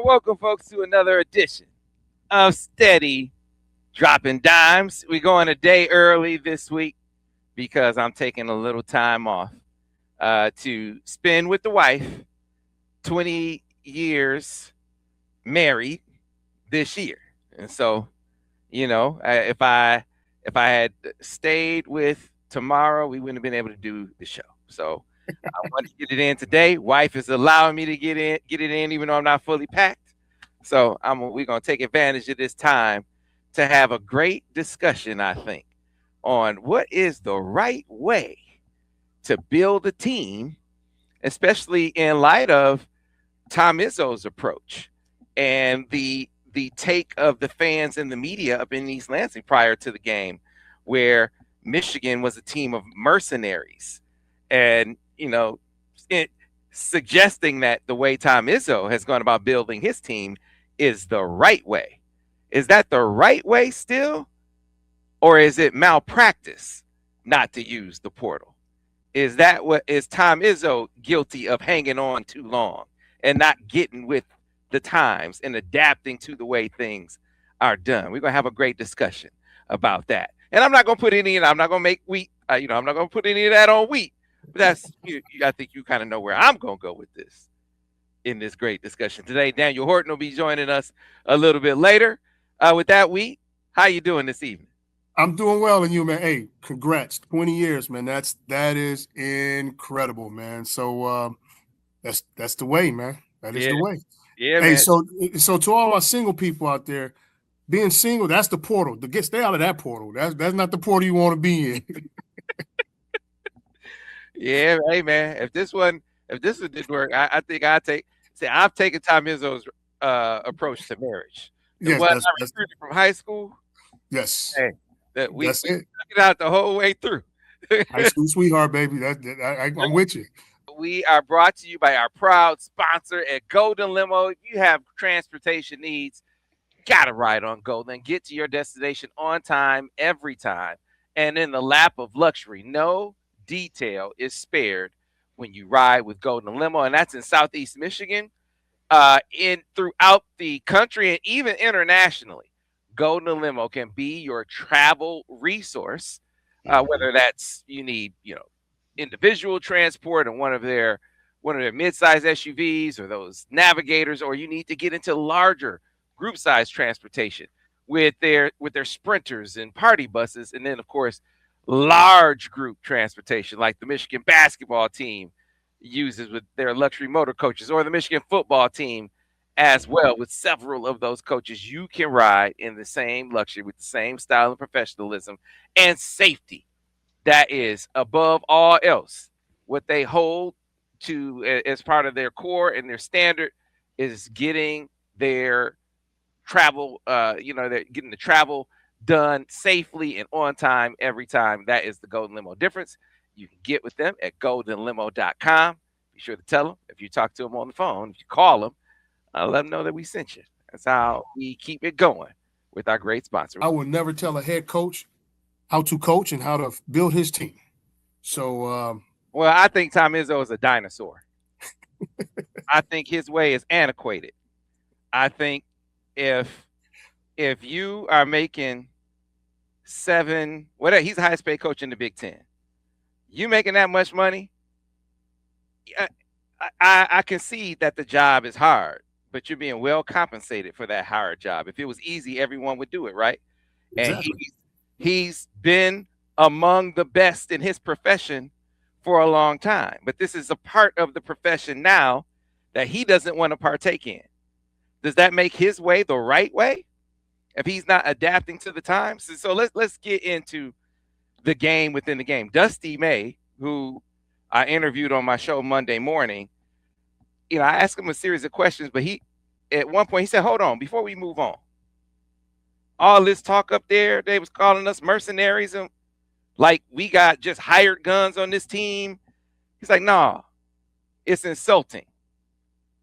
welcome, folks, to another edition of Steady Droppin Dimes. We're going a day early this week because I'm taking a little time off to spend with the wife. 20 years married this year, and so if I had stayed with tomorrow, we wouldn't have been able to do the show. So I wanted to get it in today. Wife is allowing me to get it in, even though I'm not fully packed. So we're gonna take advantage of this time to have a great discussion, I think, on what is the right way to build a team, especially in light of Tom Izzo's approach and the take of the fans and the media up in East Lansing prior to the game, where Michigan was a team of mercenaries, and it, suggesting that the way Tom Izzo has gone about building his team is the right way. Is that the right way still, or is it malpractice not to use the portal? Is Tom Izzo guilty of hanging on too long and not getting with the times and adapting to the way things are done? We're gonna have a great discussion about that. And I'm not gonna put any. I'm not gonna make wheat. I'm not gonna put any of that on wheat. But I think you kind of know where I'm gonna go with this in this great discussion today. Daniel Horton will be joining us a little bit later. With that, wheat, how you doing this evening? I'm doing well, and you, man. Hey, congrats! 20 years, man. That is incredible, man. So that's the way, man. That is Yeah, the way. yeah, Hey, man. so to all my single people out there, being single, that's the portal. Stay out of that portal. That's not the portal you want to be in. Yeah, hey man. If this one didn't work, I think I've taken Tom Izzo's approach to marriage. The Yes, one I that's recruited from high school, yes, hey, that we that's it. stuck it out the whole way through. High school sweetheart, baby. I'm with you. We are brought to you by our proud sponsor at Golden Limo. If you have transportation needs, gotta ride on Golden. Get to your destination on time, every time, and in the lap of luxury. No detail is spared when you ride with Golden Limo, and that's in Southeast Michigan, in throughout the country, and even internationally. Golden Limo can be your travel resource, whether that's you need, individual transport and one of their mid-size SUVs or those navigators, or you need to get into larger group size transportation with their sprinters and party buses, and then of course large group transportation like the Michigan basketball team uses with their luxury motor coaches, or the Michigan football team as well, with several of those coaches. You can ride in the same luxury with the same style and professionalism and safety that is above all else. What they hold to as part of their core and their standard is getting their travel, they're getting the travel done safely and on time every time. That is the Golden Limo difference. You can get with them at goldenlimo.com. Be sure to tell them if you talk to them on the phone, if you call them, let them know that we sent you. That's how we keep it going with our great sponsor. I would never tell a head coach how to coach and how to build his team. So, well, I think Tom Izzo is a dinosaur. I think his way is antiquated. I think if you are making whatever, he's the highest paid coach in the Big Ten. You making that much money? I can see that the job is hard, but you're being well compensated for that hard job. If it was easy, everyone would do it, right? exactly. And he's been among the best in his profession for a long time. But this is a part of the profession now that he doesn't want to partake in. Does that make his way the right way if he's not adapting to the times? So let's get into the game within the game. Dusty May, who I interviewed on my show Monday morning, I asked him a series of questions, but at one point he said, "Hold on, before we move on, all this talk up there, they was calling us mercenaries and like we got just hired guns on this team." He's like, "Nah, it's insulting.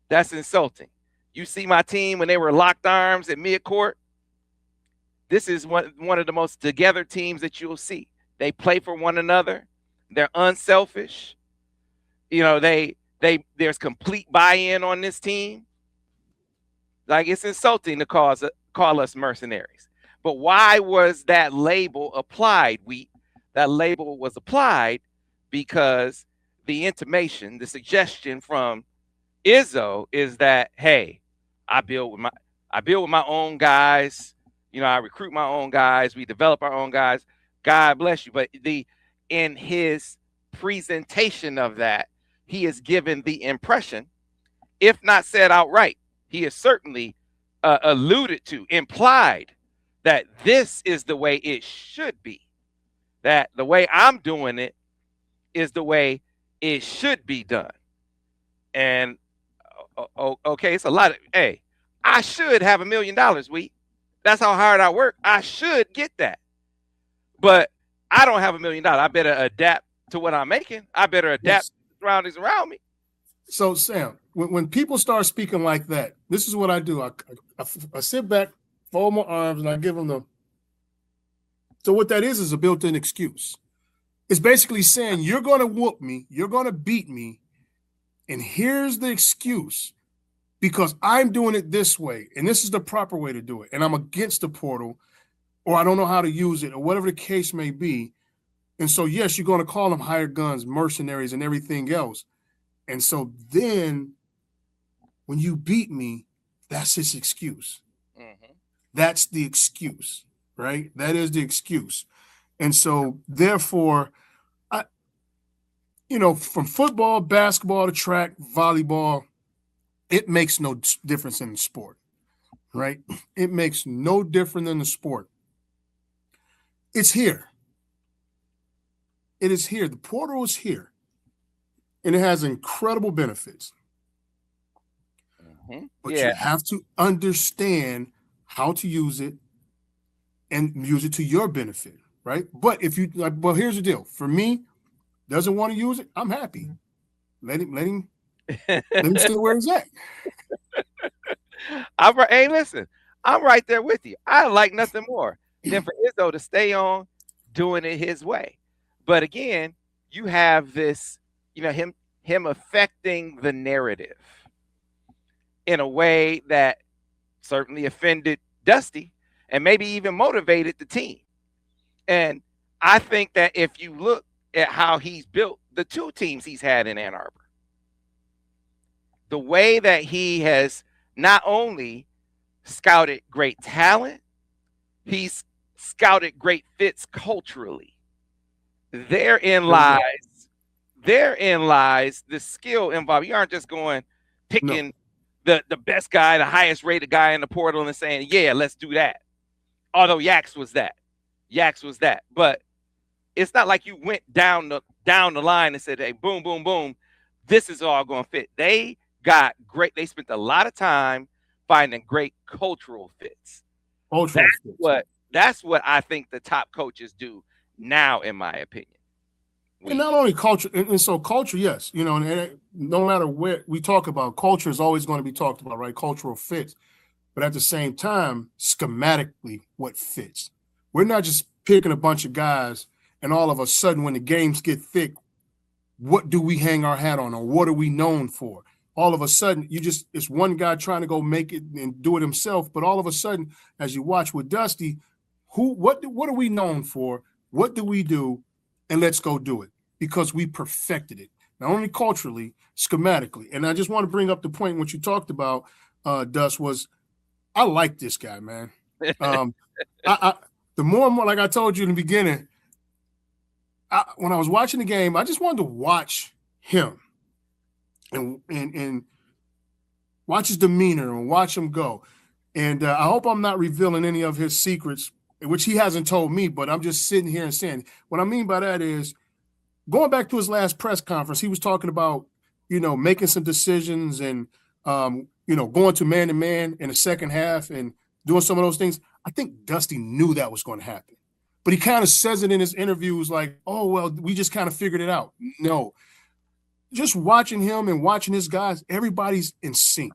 That's insulting. You see my team when they were locked arms at midcourt. This is one of the most together teams that you'll see. They play for one another. They're unselfish. There's complete buy-in on this team. Like it's insulting to call us mercenaries. But why was that label applied? That label was applied because the intimation, the suggestion from Izzo is that, hey, I build with my I build with my own guys. I recruit my own guys. We develop our own guys. God bless you. But in his presentation of that, he is given the impression, if not said outright, he is certainly alluded to, implied that this is the way it should be. That the way I'm doing it is the way it should be done. And okay, it's a lot of, hey, I should have $1 million. That's how hard I work. I should get that. But I don't have $1 million. I better adapt to what I'm making. I better adapt to the surroundings around me. So, Sam, when people start speaking like that, this is what I do. I sit back, fold my arms, and I give them the. So what that is a built-in excuse. It's basically saying, you're going to whoop me, you're going to beat me, and here's the excuse, because I'm doing it this way, and this is the proper way to do it, and I'm against the portal, or I don't know how to use it, or whatever the case may be. And so, yes, you're going to call them hired guns, mercenaries, and everything else. And so then when you beat me, that's his excuse. Mm-hmm. That's the excuse, right? That is the excuse. And so therefore, from football, basketball to track, volleyball, it makes no difference in the sport, right? It makes no difference in the sport. It's here. It is here. The portal is here. And it has incredible benefits. Mm-hmm. But you have to understand how to use it and use it to your benefit, right? But if you well, here's the deal. For me, doesn't want to use it, I'm happy. Let him stay where he's at. Hey, listen, I'm right there with you. I like nothing more than for Izzo to stay on doing it his way. But again, you have this, him affecting the narrative in a way that certainly offended Dusty and maybe even motivated the team. And I think that if you look at how he's built the two teams he's had in Ann Arbor, the way that he has not only scouted great talent, he's scouted great fits culturally. Therein lies the skill involved. You aren't just picking the best guy, the highest rated guy in the portal and saying, yeah, let's do that. Although Yax was that. But it's not like you went down the line and said, hey, boom, boom, boom, this is all going to fit. They spent a lot of time finding great cultural fits. That's what I think the top coaches do now, in my opinion. And not only culture, and so culture, yes, and no matter where we talk about, culture is always going to be talked about, right? Cultural fits. But at the same time, schematically, what fits. We're not just picking a bunch of guys and all of a sudden when the games get thick, what do we hang our hat on, or what are we known for? All of a sudden, it's one guy trying to go make it and do it himself. But all of a sudden, as you watch with Dusty, what are we known for? What do we do? And let's go do it, because we perfected it, not only culturally, schematically. And I just want to bring up the point what you talked about, Dust, was I like this guy, man. The more and more, like I told you in the beginning, when I was watching the game, I just wanted to watch him and watch his demeanor and watch him go. And I hope I'm not revealing any of his secrets, which he hasn't told me, but I'm just sitting here and saying, what I mean by that is, going back to his last press conference, he was talking about, making some decisions and, going to man-to-man in the second half and doing some of those things. I think Dusty knew that was going to happen. But he kind of says it in his interviews like, oh, well, we just kind of figured it out. No. Just watching him and watching his guys, everybody's in sync.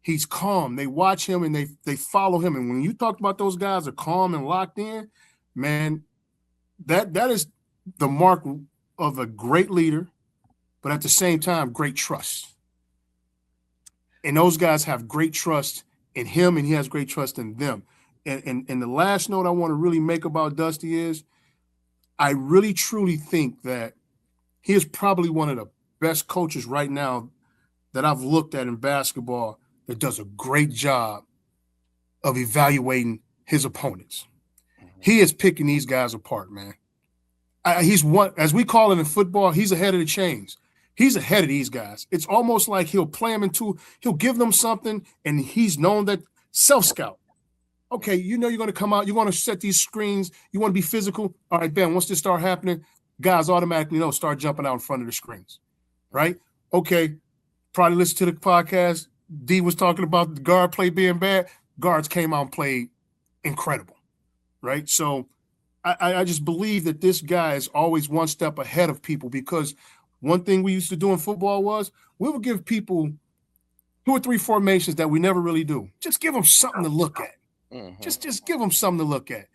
He's calm. They watch him and they follow him. And when you talk about those guys are calm and locked in, man, that is the mark of a great leader, but at the same time, great trust. And those guys have great trust in him, and he has great trust in them. And the last note I want to really make about Dusty is I really truly think that he is probably one of the best coaches right now that I've looked at in basketball that does a great job of evaluating his opponents. He is picking these guys apart, man. He's one, as we call it in football, he's ahead of the chains. He's ahead of these guys. It's almost like he'll play them he'll give them something, and he's known that self-scout. Okay, you know you're going to come out, you want to set these screens, you want to be physical. All right, Ben, once this start happening, guys automatically start jumping out in front of the screens, right? Okay, probably listen to the podcast. D was talking about the guard play being bad. Guards came out and played incredible, right? So I just believe that this guy is always one step ahead of people, because one thing we used to do in football was we would give people 2 or 3 formations that we never really do. Just give them something to look at. Mm-hmm. Just give them something to look at.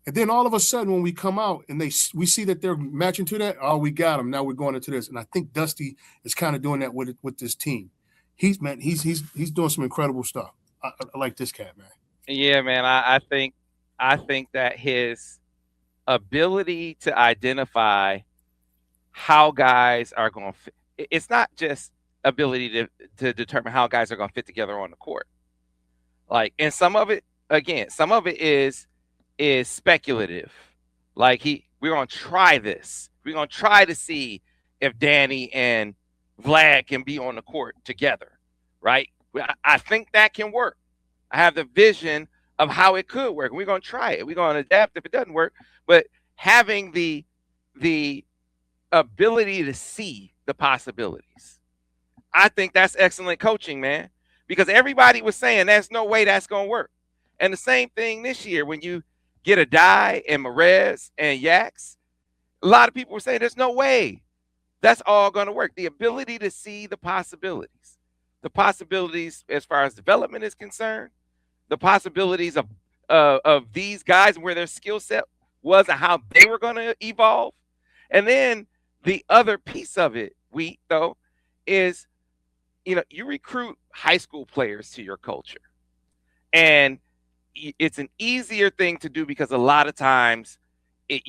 And then all of a sudden when we come out and we see that they're matching to that, oh, we got them. Now we're going into this. And I think Dusty is kind of doing that with this team. He's doing some incredible stuff. I like this cat, man. Yeah, man. I think that his ability to identify how guys are going to fit. It's not just ability to determine how guys are going to fit together on the court. Like, and some of it is speculative. Like we're going to try this. We're going to try to see if Danny and Vlad can be on the court together, right? I think that can work. I have the vision of how it could work. We're going to try it. We're going to adapt if it doesn't work. But having the ability to see the possibilities, I think that's excellent coaching, man. Because everybody was saying there's no way that's going to work. And the same thing this year when you get a Dye and Merez and Yax, a lot of people were saying there's no way that's all going to work. The ability to see the possibilities as far as development is concerned, the possibilities of these guys and where their skill set was and how they were going to evolve. And then the other piece of it, is, you recruit high school players to your culture. And it's an easier thing to do because a lot of times it's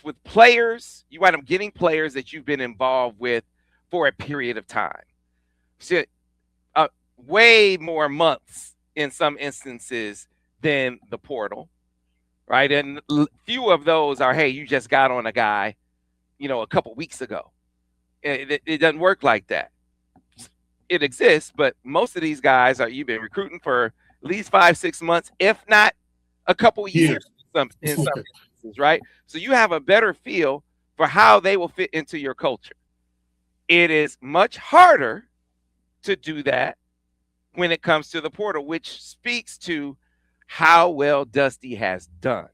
with players. You wind up getting players that you've been involved with for a period of time. So, way more months in some instances than the portal, right? And few of those are, hey, you just got on a guy, a couple weeks ago. It doesn't work like that. It exists, but most of these guys you've been recruiting for at least 5-6 months, if not a couple years in some instances, right? So you have a better feel for how they will fit into your culture. It is much harder to do that when it comes to the portal, which speaks to how well Dusty has done.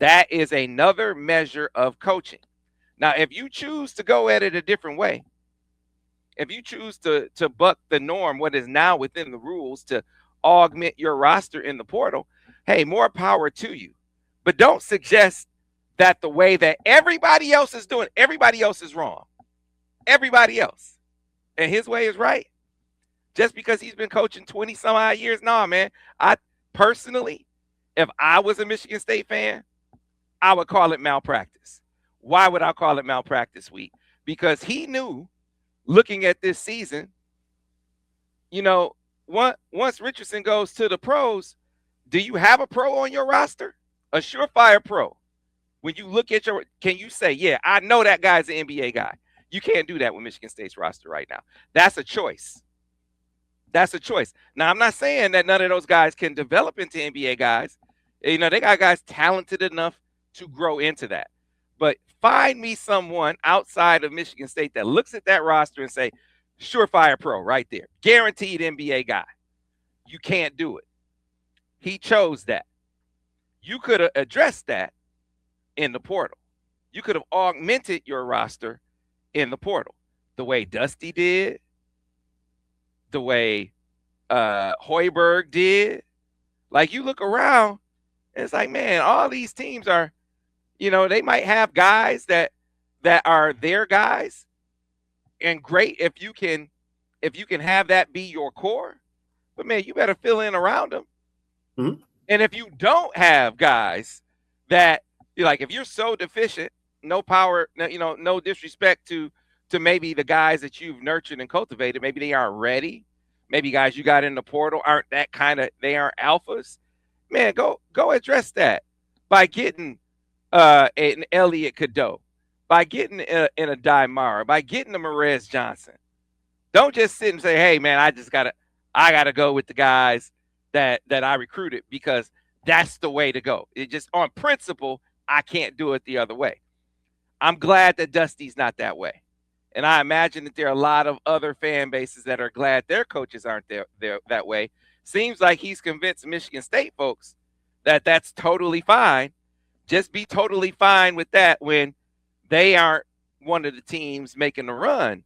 That is another measure of coaching. Now, if you choose to go at it a different way, if you choose to buck the norm, what is now within the rules, to augment your roster in the portal, hey, more power to you. But don't suggest that the way that everybody else is doing, everybody else is wrong. Everybody else. And his way is right. Just because he's been coaching 20 some odd years. Nah, man. I personally, if I was a Michigan State fan, I would call it malpractice. Why would I call it malpractice week? Because he knew, looking at this season, once Richardson goes to the pros, do you have a pro on your roster? A surefire pro. When you look at can you say, yeah, I know that guy's an NBA guy? You can't do that with Michigan State's roster right now. That's a choice. That's a choice. Now, I'm not saying that none of those guys can develop into NBA guys. They got guys talented enough to grow into that. But find me someone outside of Michigan State that looks at that roster and say, surefire pro right there. Guaranteed NBA guy. You can't do it. He chose that. You could have addressed that in the portal. You could have augmented your roster in the portal. The way Dusty did, the way Hoiberg did. Like, you look around, and it's like, man, all these teams are, they might have guys that are their guys, and great if you can have that be your core. but man, you better fill in around them. Mhm. And if you don't have guys that you're like, if you're so deficient, no power, no disrespect to maybe the guys that you've nurtured and cultivated, maybe they aren't ready. Maybe guys you got in the portal aren't that kind of, they aren't alphas. Man, go address that by getting an Elliot Cadeau, by getting in a Mara, by getting a Merez Johnson. Don't just sit and say, "Hey, man, I gotta go with the guys that I recruited because that's the way to go." It just on principle, I can't do it the other way. I'm glad that Dusty's not that way, and I imagine that there are a lot of other fan bases that are glad their coaches aren't there that way. Seems like he's convinced Michigan State folks that that's totally fine. Just be totally fine with that when they aren't one of the teams making the run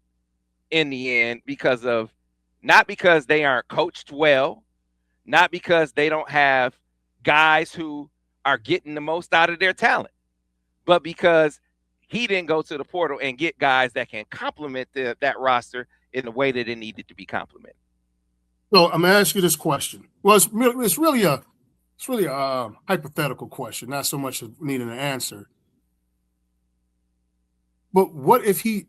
in the end because of not because they aren't coached well, not because they don't have guys who are getting the most out of their talent, but because he didn't go to the portal and get guys that can complement that roster in the way that it needed to be complemented. So I'm gonna ask you this question. Well, it's really a hypothetical question, not so much as needing an answer. But what if he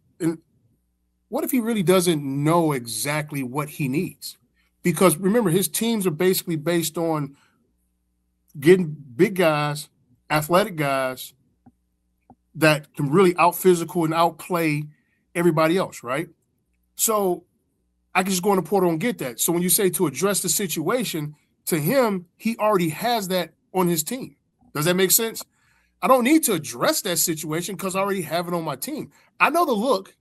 really doesn't know exactly what he needs? Because remember, his teams are basically based on getting big guys, athletic guys that can really out physical and outplay everybody else, right? So I can just go in the portal and get that. So when you say to address the situation, to him, he already has that on his team. Does that make sense? I don't need to address that situation because I already have it on my team. I know the look.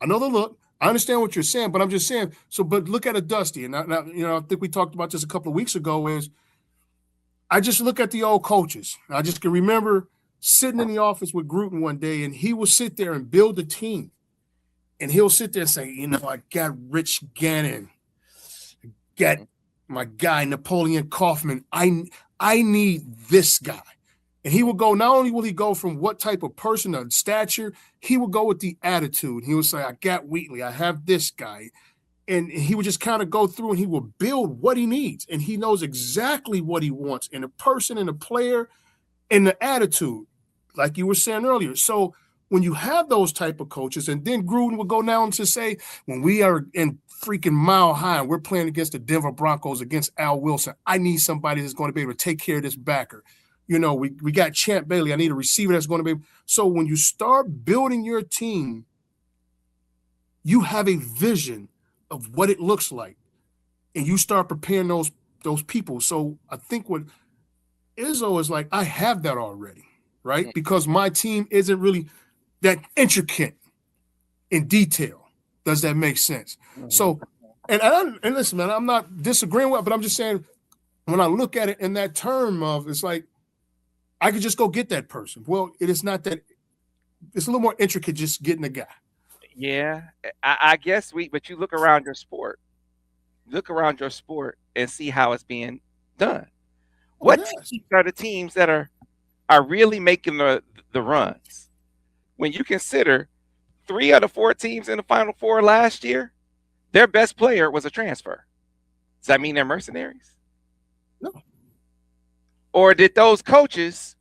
I understand what you're saying, but I'm just saying. So, but look at a Dusty, and I think we talked about this a couple of weeks ago. Is I just look at the old coaches. I just can remember sitting in the office with Gruden one day, and he will sit there and build a team, and he'll sit there and say, I got Rich Gannon, got my guy Napoleon Kaufman. I need this guy. And he will go, not only will he go from what type of person or stature, he will go with the attitude. He will say, I got Wheatley, I have this guy. And he would just kind of go through and he will build what he needs. And he knows exactly what he wants in a person, in a player, in the attitude, like you were saying earlier. So when you have those type of coaches, and then Gruden will go down to say, when we are in freaking Mile High and we're playing against the Denver Broncos, against Al Wilson, I need somebody that's going to be able to take care of this backer. We got Champ Bailey. I need a receiver that's going to be. So when you start building your team, you have a vision of what it looks like, and you start preparing those people. So I think what Izzo is like, I have that already, right? Because my team isn't really that intricate in detail. Does that make sense? So, and listen, man, I'm not disagreeing with it, but I'm just saying when I look at it in that term of, it's like, I could just go get that person. Well, it is not that. It's a little more intricate just getting a guy. Yeah, I guess but you look around your sport. Look around your sport and see how it's being done. What teams are the teams that are really making the runs? When you consider 3 out of 4 teams in the Final Four last year, their best player was a transfer. Does that mean they're mercenaries? No. Or did those coaches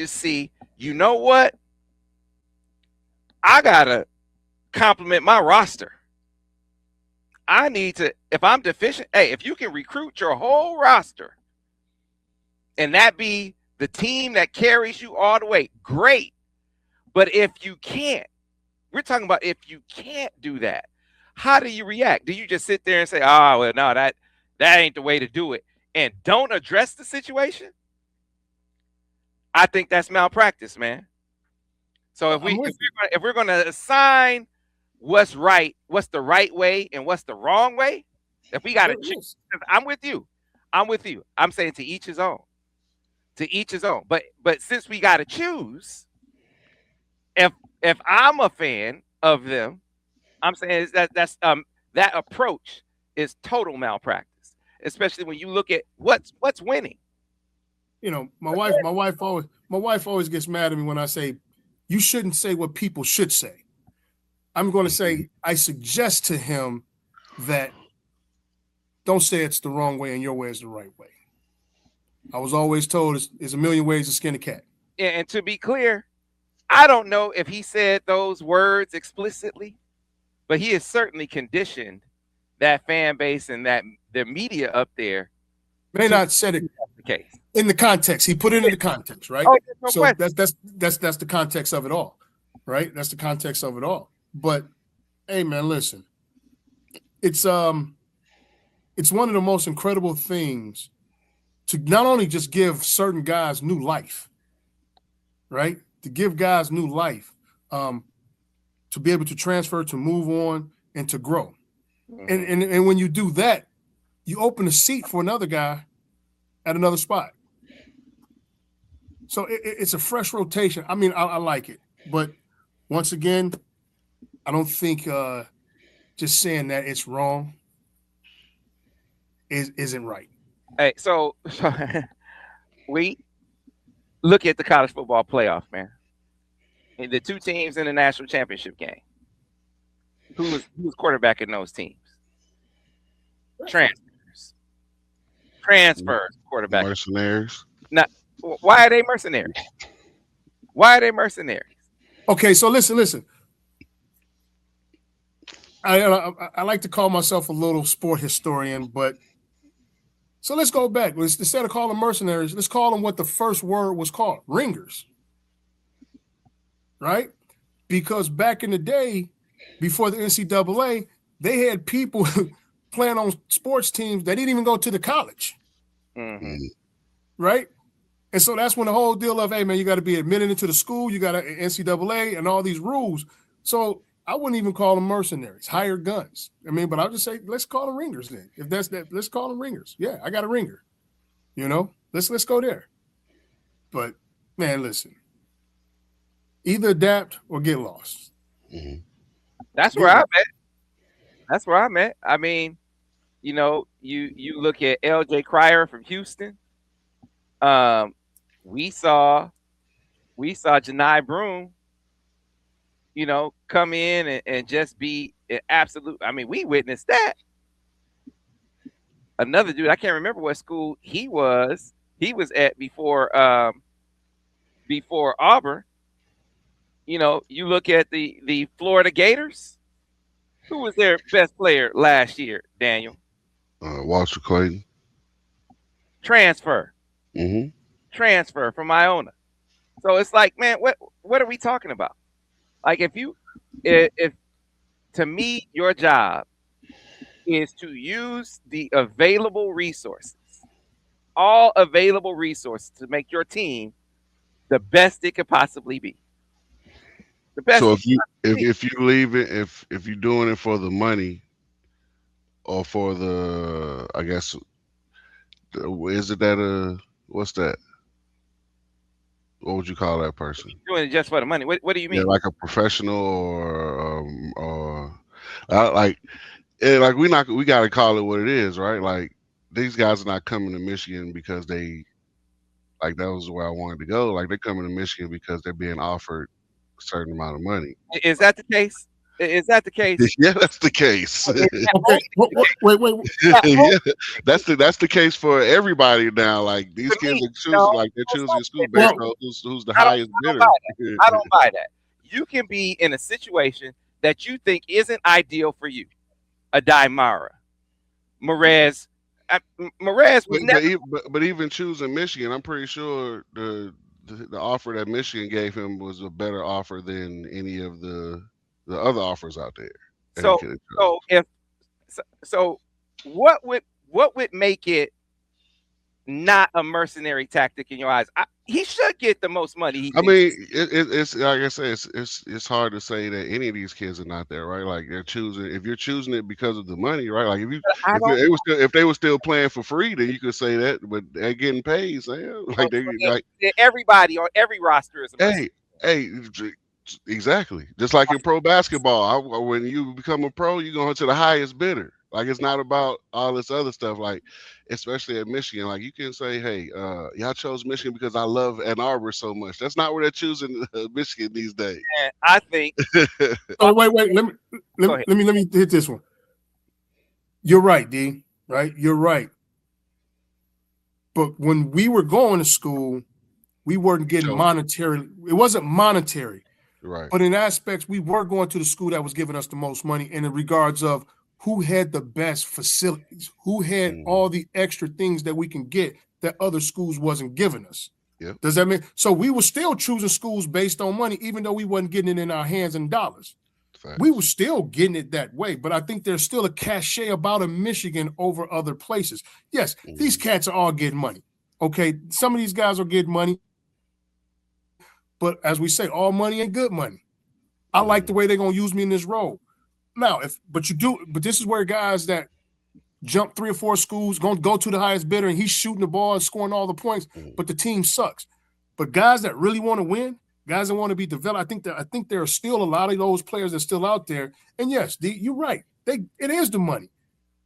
see, you know what? I gotta compliment my roster. I need to, if I'm deficient, hey, if you can recruit your whole roster and that be the team that carries you all the way, great. But if you can't, we're talking about if you can't do that, how do you react? Do you just sit there and say, oh, well, no, that ain't the way to do it, and don't address the situation? I think that's malpractice, man. So if we're going to assign what's right, what's the right way and what's the wrong way, if we got to choose, I'm with you. I'm saying to each his own. To each his own. But since we got to choose, if I'm a fan of them, I'm saying that's that approach is total malpractice, especially when you look at what's winning. My wife always gets mad at me when I say you shouldn't say what people should say. I'm going to say I suggest to him that don't say it's the wrong way and your way is the right way. I was always told there's a million ways to skin a cat. And to be clear, I don't know if he said those words explicitly, but he has certainly conditioned that fan base and that the media up there. May not said it the case in the context. He put it in the context, right? Oh, no so question. that's the context of it all, right? That's the context of it all. But hey, man, listen, it's one of the most incredible things to not only just give certain guys new life, right? To give guys new life, to be able to transfer, to move on, and to grow. Mm-hmm. And when you do that, you open a seat for another guy at another spot. So it's a fresh rotation. I mean, I like it. But once again, I don't think just saying that it's wrong isn't right. Hey, so we look at the college football playoff, man. And the two teams in the national championship game. Who was quarterback in those teams? Transfers, quarterback. Mercenaries. Now, why are they mercenaries? Why are they mercenaries? Okay, so listen. I like to call myself a little sport historian, but so let's go back. Instead of calling them mercenaries, let's call them what the first word was called, ringers. Right? Because back in the day, before the NCAA, they had people playing on sports teams that didn't even go to the college. Mm-hmm. Right? And so that's when the whole deal of, hey, man, you got to be admitted into the school, you got an NCAA and all these rules. So I wouldn't even call them mercenaries, hired guns. I mean, but I'll just say, let's call them ringers then. If that's that, let's call them ringers. Yeah, I got a ringer. You know, let's go there. But man, listen, either adapt or get lost. Mm-hmm. That's where I'm at. That's where I'm at. I mean, you know, you look at LJ Cryer from Houston. We saw Janai Broom, you know, come in and just be an absolute. I mean, we witnessed that. Another dude, I can't remember what school he was at before Auburn. You know, you look at the Florida Gators. Who was their best player last year, Daniel? Walter Clayton. Transfer. Mm-hmm. Transfer from Iona. So it's like, man, what are we talking about? Like, if to me, your job is to use the available resources, all available resources, to make your team the best it could possibly be. The best. So if you leave it, if you're doing it for the money, or for the, I guess, is it that what's that? What would you call that person? Doing it just for the money. What do you mean? Yeah, like a professional or like we got to call it what it is, right? Like, these guys are not coming to Michigan because they, like, that was where I wanted to go. Like, they're coming to Michigan because they're being offered a certain amount of money. Is that the case? Is that the case? Yeah, that's the case. Okay, wait. Yeah, that's the case for everybody now. Like, these kids are choosing, like, they're choosing school based on who's the highest bidder. I don't buy that. You can be in a situation that you think isn't ideal for you. A Daimara, Merez was never. But even choosing Michigan, I'm pretty sure the offer that Michigan gave him was a better offer than any of the other offers out there. So what would make it not a mercenary tactic in your eyes? He should get the most money. I mean, it's like I said, it's hard to say that any of these kids are not there, right? Like, they're choosing. If you're choosing it because of the money, right? Like, if they were still playing for free, then you could say that. But they're getting paid, Sam. Like, everybody on every roster is a mercenary. Hey. Exactly. Just like in pro basketball, when you become a pro, you go to the highest bidder. Like, it's not about all this other stuff. Like, especially at Michigan, like, you can say, hey, y'all chose Michigan because I love Ann Arbor so much. That's not where they're choosing Michigan these days. And I think. Oh, wait. Let me hit this one. You're right, D. right? You're right. But when we were going to school, we weren't getting monetary. It wasn't monetary. Right. But in aspects, we were going to the school that was giving us the most money in regards of who had the best facilities, who had all the extra things that we can get that other schools wasn't giving us. Yep. Does that mean? So we were still choosing schools based on money, even though we wasn't getting it in our hands in dollars. Facts. We were still getting it that way. But I think there's still a cachet about a Michigan over other places. Yes, these cats are all getting money. Okay, some of these guys are getting money. But as we say, all money ain't good money. I like the way they're gonna use me in this role. Now, but this is where guys that jump 3 or 4 schools gonna go to the highest bidder and he's shooting the ball and scoring all the points, but the team sucks. But guys that really want to win, guys that want to be developed, I think there are still a lot of those players that's still out there. And yes, you're right. It is the money,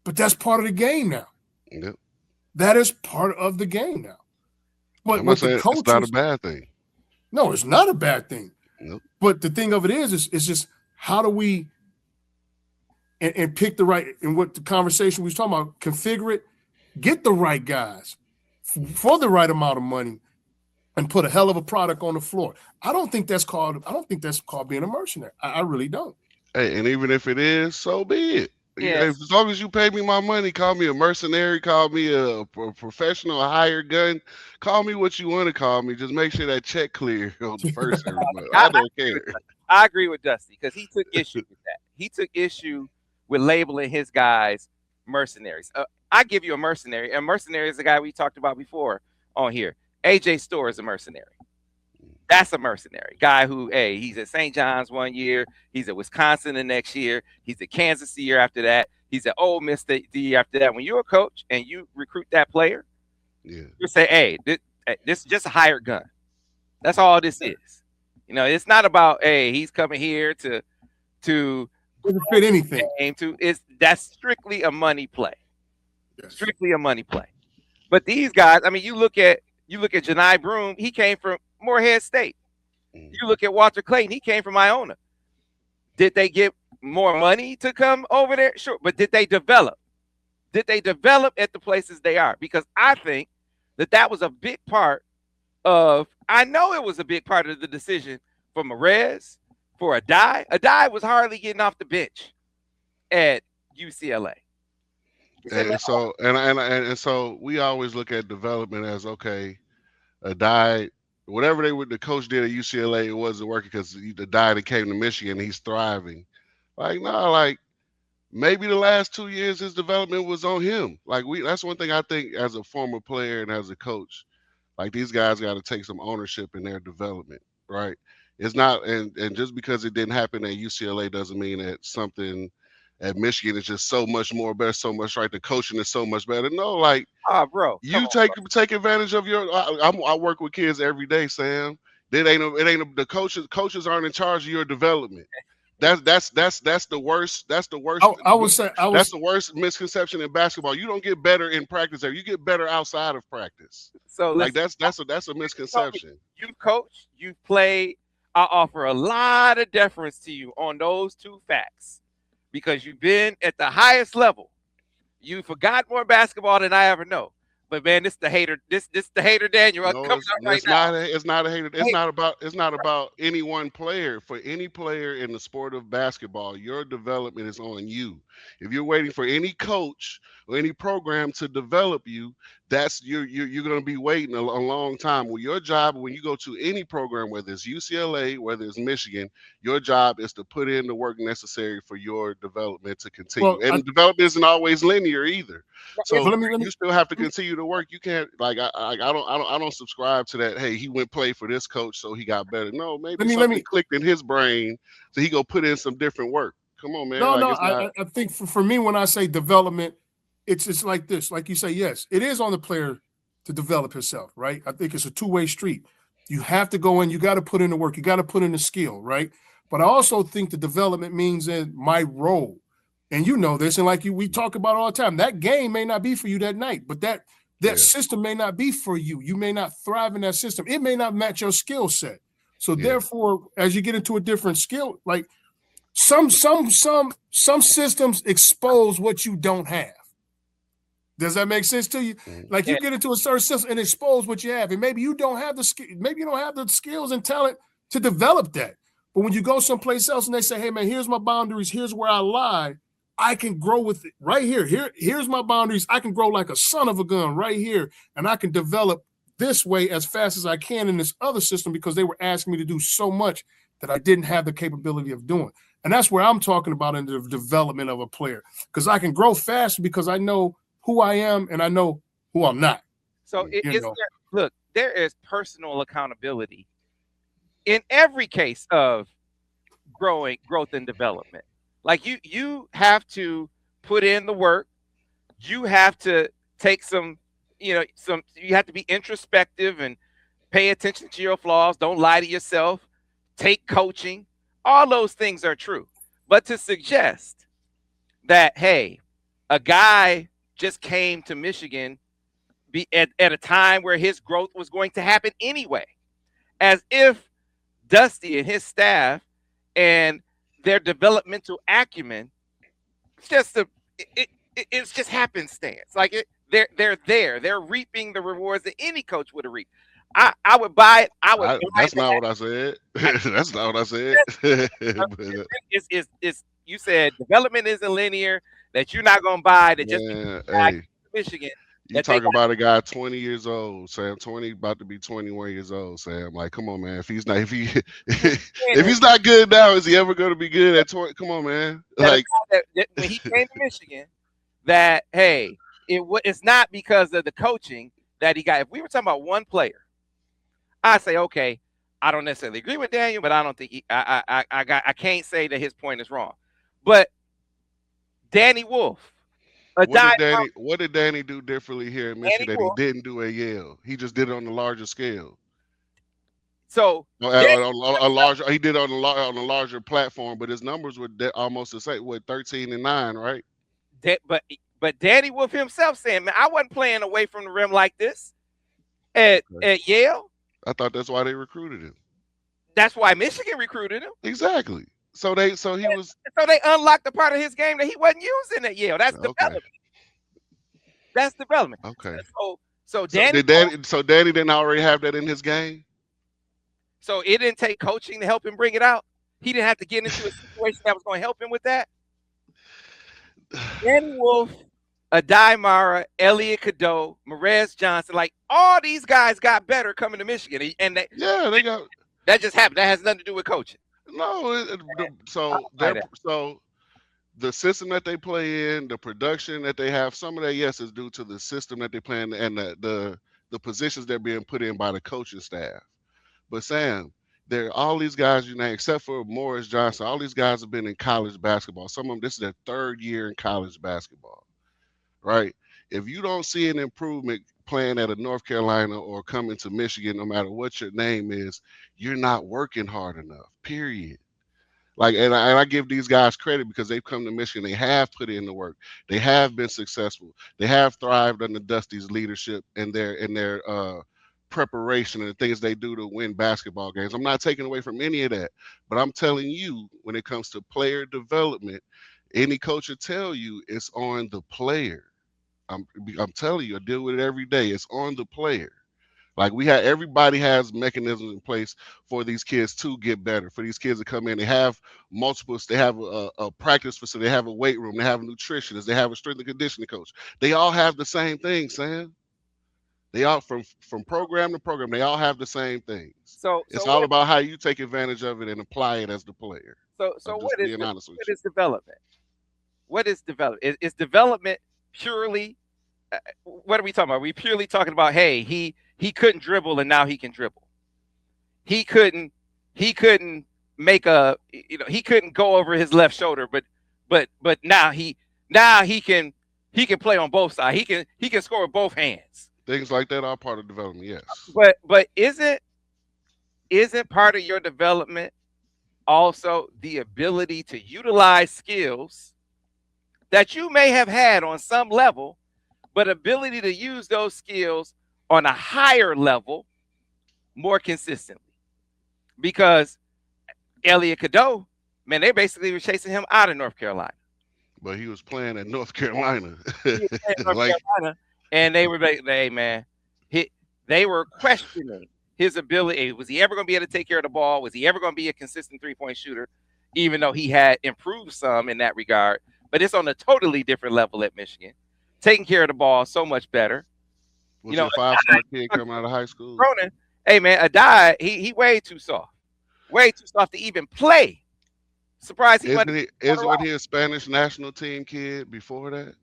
but that's part of the game now. Yep. That is part of the game now. But I'm not saying it's not a bad thing. No, it's not a bad thing. Nope. But the thing of it is just how do we and pick the right, and what the conversation we was talking about, configure it, get the right guys for the right amount of money and put a hell of a product on the floor. I don't think that's called being a mercenary. I really don't. Hey, and even if it is, so be it. Yes. As long as you pay me my money, call me a mercenary, call me a professional, a hired gun, call me what you want to call me. Just make sure that check clear on the first every month. I don't care. I agree with Dusty because he took issue with that. He took issue with labeling his guys mercenaries. I give you a mercenary. A mercenary is the guy we talked about before on here. AJ Store is a mercenary. That's a mercenary guy who, he's at St. John's one year. He's at Wisconsin the next year. He's at Kansas the year after that. He's at Ole Miss the year after that. When you're a coach and you recruit that player, you say, hey, this is just a hired gun. That's all this is. It's not about, he's coming here to doesn't fit anything. That's strictly a money play. Yes. Strictly a money play. But these guys, I mean, you look at Janai Broom, he came from Morehead State. You look at Walter Clayton, he came from Iona. Did they get more money to come over there? Sure. But did they develop? Did they develop at the places they are? Because I think that was a big part of, I know it was a big part of the decision for Merez, for Adai. Adai was hardly getting off the bench at UCLA. And so we always look at development as, okay, Adai, whatever the coach did at UCLA, it wasn't working because the guy that came to Michigan, he's thriving. Like maybe the last 2 years his development was on him. That's one thing I think as a former player and as a coach, like these guys got to take some ownership in their development, right? It's not, and just because it didn't happen at UCLA doesn't mean that something at Michigan is just so much more better, so much right. The coaching is so much better. No, bro, you take advantage of your. I work with kids every day, Sam. The coaches aren't in charge of your development. That's the worst. That's the worst. I would say that's the worst misconception in basketball. You don't get better in practice there. You get better outside of practice. So that's a misconception. You coach, you play. I offer a lot of deference to you on those two facts. Because you've been at the highest level. You forgot more basketball than I ever know. But man, this the hater. This the hater Daniel. No, it's not a hater. It's not about any one player. For any player in the sport of basketball, your development is on you. If you're waiting for any coach or any program to develop you, that's you're going to be waiting a long time. Well, your job when you go to any program, whether it's UCLA, whether it's Michigan, your job is to put in the work necessary for your development to continue. Development isn't always linear either. So you still have to continue to work. You can't I don't subscribe to that. Hey, he went play for this coach, so he got better. No, maybe something clicked in his brain, so he go put in some different work. Come on, man. I think for me, when I say development, it's like this. Like you say, yes, it is on the player to develop himself, right? I think it's a two-way street. You have to go in. You got to put in the work. You got to put in the skill, right? But I also think the development means in my role. And you know this, and we talk about all the time, that game may not be for you that night, but that system may not be for you. You may not thrive in that system. It may not match your skill set. So therefore, as you get into a different skill, like some systems expose what you don't have. Does that make sense to you? Like you get into a certain system and expose what you have, and maybe you don't have the skills and talent to develop that. But when you go someplace else and they say, "Hey man, here's my boundaries, here's where I lie," I can grow with it right here. Here's my boundaries. I can grow like a son of a gun right here, and I can develop this way as fast as I can in this other system because they were asking me to do so much that I didn't have the capability of doing. And that's where I'm talking about in the development of a player, because I can grow faster because I know who I am and I know who I'm not. So look, there is personal accountability in every case of growth and development. Like you have to put in the work. You have to take you have to be introspective and pay attention to your flaws. Don't lie to yourself. Take coaching. All those things are true. But to suggest that, hey, a guy just came to Michigan at a time where his growth was going to happen anyway, as if Dusty and his staff and their developmental acumen, it's just happenstance. Like they're there. They're reaping the rewards that any coach would have reaped. I would buy it. That's not what I said. That's not what I said. It's you said development isn't linear. That you're not going to buy that just Michigan. You talking about a guy 20 years old, Sam, 20, about to be 21 years old, Sam. Like, come on, man. If he's not good now, is he ever going to be good at 20? Come on, man. Like when he came to Michigan, that hey, it's not because of the coaching that he got. If we were talking about one player, I say okay. I don't necessarily agree with Daniel, but I don't think I can't say that his point is wrong. But Danny Wolf. What did Danny do differently here in Michigan that he didn't do at Yale? He just did it on a larger scale. So he did it on a larger platform, but his numbers were almost the same. What 13 and 9, right? But Danny Wolf himself saying, "Man, I wasn't playing away from the rim like this at Yale." I thought that's why they recruited him. That's why Michigan recruited him. Exactly. So they unlocked the part of his game that he wasn't using at Yale. That's development. That's development. Okay. So Danny didn't already have that in his game. So it didn't take coaching to help him bring it out. He didn't have to get into a situation that was going to help him with that. Danny Wolf, Adai Mara, Elliot Cadeau, Marez Johnson, like all these guys got better coming to Michigan, and they got that just happened. That has nothing to do with coaching. No, so the system that they play in, the production that they have, some of that, yes, is due to the system that they play in and the positions they're being put in by the coaching staff. But Sam, there are all these guys you name, except for Morris Johnson, all these guys have been in college basketball. Some of them, this is their third year in college basketball, right? If you don't see an improvement playing at a North Carolina or coming to Michigan, no matter what your name is, you're not working hard enough, period. Like, and I give these guys credit because they've come to Michigan. They have put in the work. They have been successful. They have thrived under Dusty's leadership and their preparation and the things they do to win basketball games. I'm not taking away from any of that, but I'm telling you, when it comes to player development, any coach will tell you it's on the player. I'm telling you, I deal with it every day. It's on the player. Like everybody has mechanisms in place for these kids to get better, for these kids to come in. They have they have a practice facility, they have a weight room, they have a nutritionist, they have a strength and conditioning coach. They all have the same thing, Sam. They all from program to program, they all have the same things. So it's all about how you take advantage of it and apply it as the player. So what is development? What is development? Is development purely what are we talking about? Are we purely talking about, hey, he couldn't dribble and now he can dribble. He couldn't make he couldn't go over his left shoulder, but now he can play on both sides. He can score with both hands. Things like that are part of development, yes. But isn't part of your development also the ability to utilize skills that you may have had on some level, but ability to use those skills on a higher level more consistently? Because Elliot Cadeau, man, they basically were chasing him out of North Carolina. But he was playing at North Carolina. He was playing North Like, Carolina, and they were like, "Hey, man," he, they were questioning his ability. Was he ever going to be able to take care of the ball? Was he ever going to be a consistent 3-point shooter? Even though he had improved some in that regard, but it's on a totally different level at Michigan. Taking care of the ball so much better. was he a 5-star kid coming out of high school? Ronan, hey man, Adai, he way too soft to even play. Surprised he went. Isn't he a Spanish national team kid before that?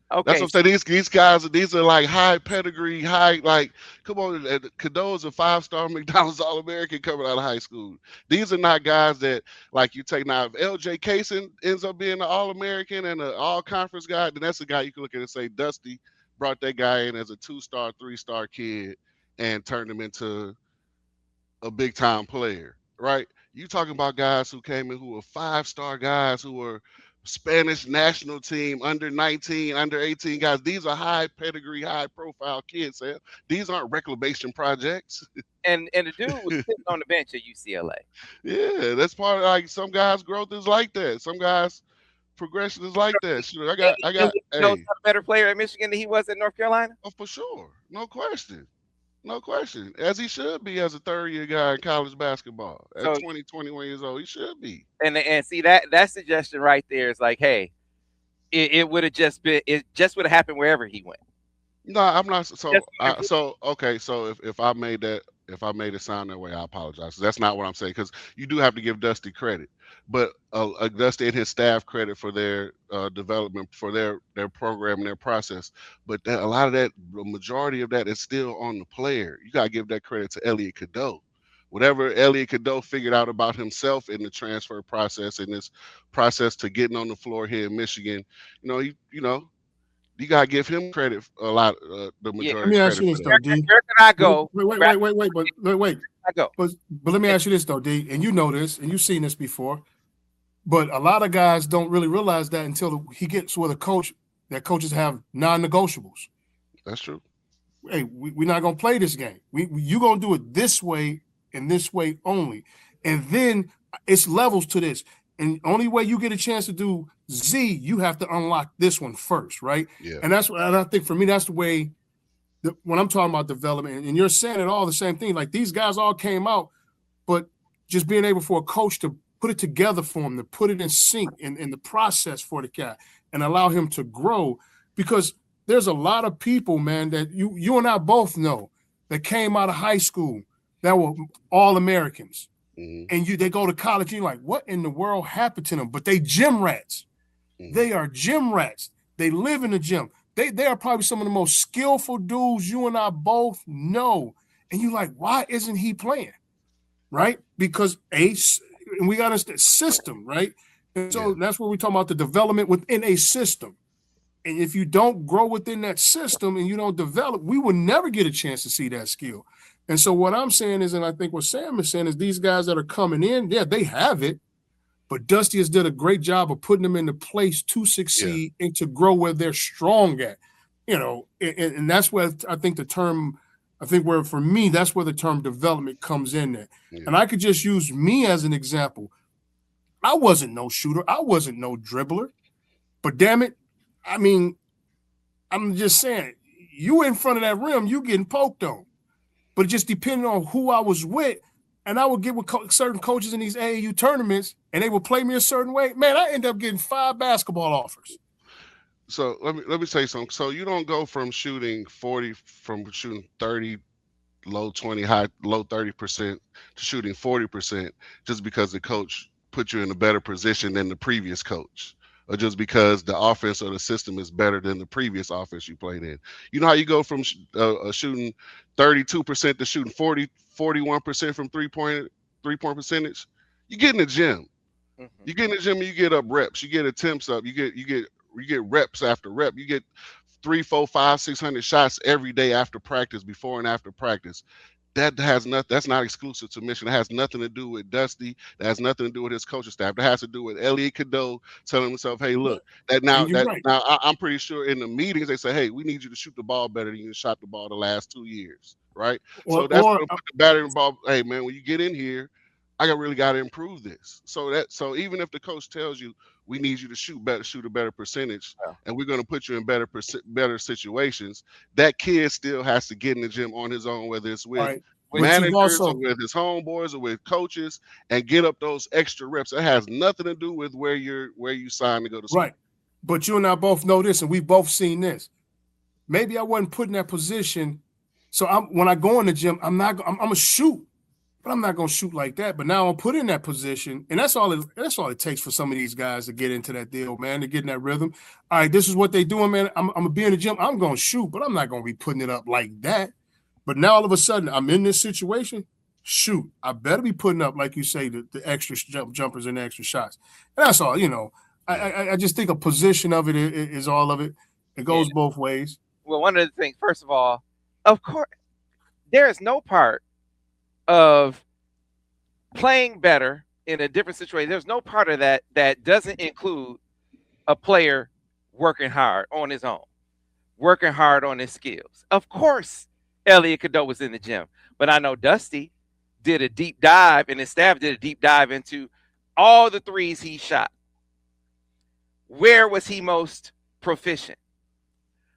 That's Okay, what I'm saying. These guys, these are like high pedigree, like, come on, Cadeau is a 5-star McDonald's All-American coming out of high school. These are not guys that, like, you take now. If LJ Kaysen ends up being an All-American and an All-Conference guy, then that's a guy you can look at and say Dusty brought that guy in as a 2-star, 3-star kid and turned him into a big-time player, right? You talking about guys who came in who were 5-star guys who were Spanish national team, under 19, under 18 guys. These are high pedigree, high profile kids, Sam. These aren't reclamation projects. and the dude was sitting on the bench at UCLA. Yeah, that's part of, like, some guys' growth is like that. Some guys' progression is like that. Sure, I got, A hey, better player at Michigan than he was at North Carolina. oh, for sure. No question. No question. As he should be as a third-year guy in college basketball. At So 20, 21 years old, he should be. and see that suggestion right there is like, hey, it would have just been it just would have happened wherever he went. No, I'm not. Just So okay. So if I made that, if I made it sound that way, I apologize. That's not what I'm saying, because you do have to give Dusty credit, but Dusty and his staff credit for their development, for their program and their process. But a lot of that, the majority of that, is still on the player. You gotta give that credit to Elliot Cadeau. Whatever Elliot Cadeau figured out about himself in the transfer process, in this process to getting on the floor here in Michigan, you gotta give him credit a lot, the Yeah. Let majority me of ask credit you for this that. though, D. Where can I go? Wait. I go. But let me ask you this though, D. And you know this, and you've seen this before. But a lot of guys don't really realize that until he gets with a coach. That coaches have non-negotiables. That's true. Hey, we're not gonna play this game. You gonna do it this way and this way only. And then it's levels to this. And only way you get a chance to do Z, you have to unlock this one first, right? Yeah. And I think for me, that's the way when I'm talking about development, and you're saying it all the same thing. Like, these guys all came out, but just being able for a coach to put it together for him, to put it in sync in the process for the cat and allow him to grow. Because there's a lot of people, man, that you and I both know that came out of high school that were all Americans. Mhm. And they go to college, and you're like, what in the world happened to them? But they gym rats. Mhm. They are gym rats. They live in the gym. They are probably some of the most skillful dudes you and I both know. And you're like, why isn't he playing? Right? Because and we got a system, right? And so that's where we talk about the development within a system. And if you don't grow within that system and you don't develop, we will never get a chance to see that skill. And so what I'm saying is, and I think what Sam is saying, is these guys that are coming in, yeah, they have it, but Dusty has did a great job of putting them into place to succeed and to grow where they're strong at. And that's where I think where for me, that's where the term development comes in there. Yeah. And I could just use me as an example. I wasn't no shooter. I wasn't no dribbler. But damn it, I mean, I'm just saying, you in front of that rim, you getting poked on. But it just depended on who I was with. And I would get with certain coaches in these AAU tournaments, and they would play me a certain way. Man, I ended up getting 5 basketball offers. So let me say something. So you don't go from shooting 30, low 20, low 30% to shooting 40% just because the coach put you in a better position than the previous coach, or just because the offense or the system is better than the previous offense you played in. You know how you go from shooting 32% to shooting 41% from three-point percentage? You get in the gym. Mm-hmm. You get in the gym and you get up reps. You get attempts up. You get reps after rep. You get 300, 400, 500, 600 shots every day after practice, before and after practice. That's not exclusive to Michigan. It has nothing to do with Dusty. That has nothing to do with his coaching staff. That has to do with Elliot Cadeau telling himself, "Hey, look, now I'm pretty sure in the meetings they say, hey, we need you to shoot the ball better than you shot the ball the last 2 years, right? So that's going to put the battery ball. Hey, man, when you get in here, really got to improve this. So even if the coach tells you we need you to shoot a better percentage, Yeah. and we're going to put you in better situations, that kid still has to get in the gym on his own, whether it's All with right. But you've managers or also with his homeboys or with coaches, and get up those extra reps. It has nothing to do with where you signed to go to school. right. But you and I both know this, and we've both seen this. Maybe I wasn't put in that position. So when I go in the gym, I'm gonna shoot, but I'm not gonna shoot like that. But now I'm put in that position, and that's all it takes for some of these guys to get into that deal, man, to get in that rhythm. All right, this is what they doing, man. I'm gonna be in the gym. I'm gonna shoot, but I'm not gonna be putting it up like that. But now all of a sudden I'm in this situation. Shoot, I better be putting up, like you say, the extra jumpers and the extra shots. And that's all, I just think a position of it is all of it. It goes both ways. Well, one of the things, first of all, of course, there is no part of playing better in a different situation. There's no part of that that doesn't include a player working hard on his own, working hard on his skills. Of course, Elliot Cadeau was in the gym, but I know Dusty did a deep dive, and his staff did a deep dive into all the threes he shot. Where was he most proficient?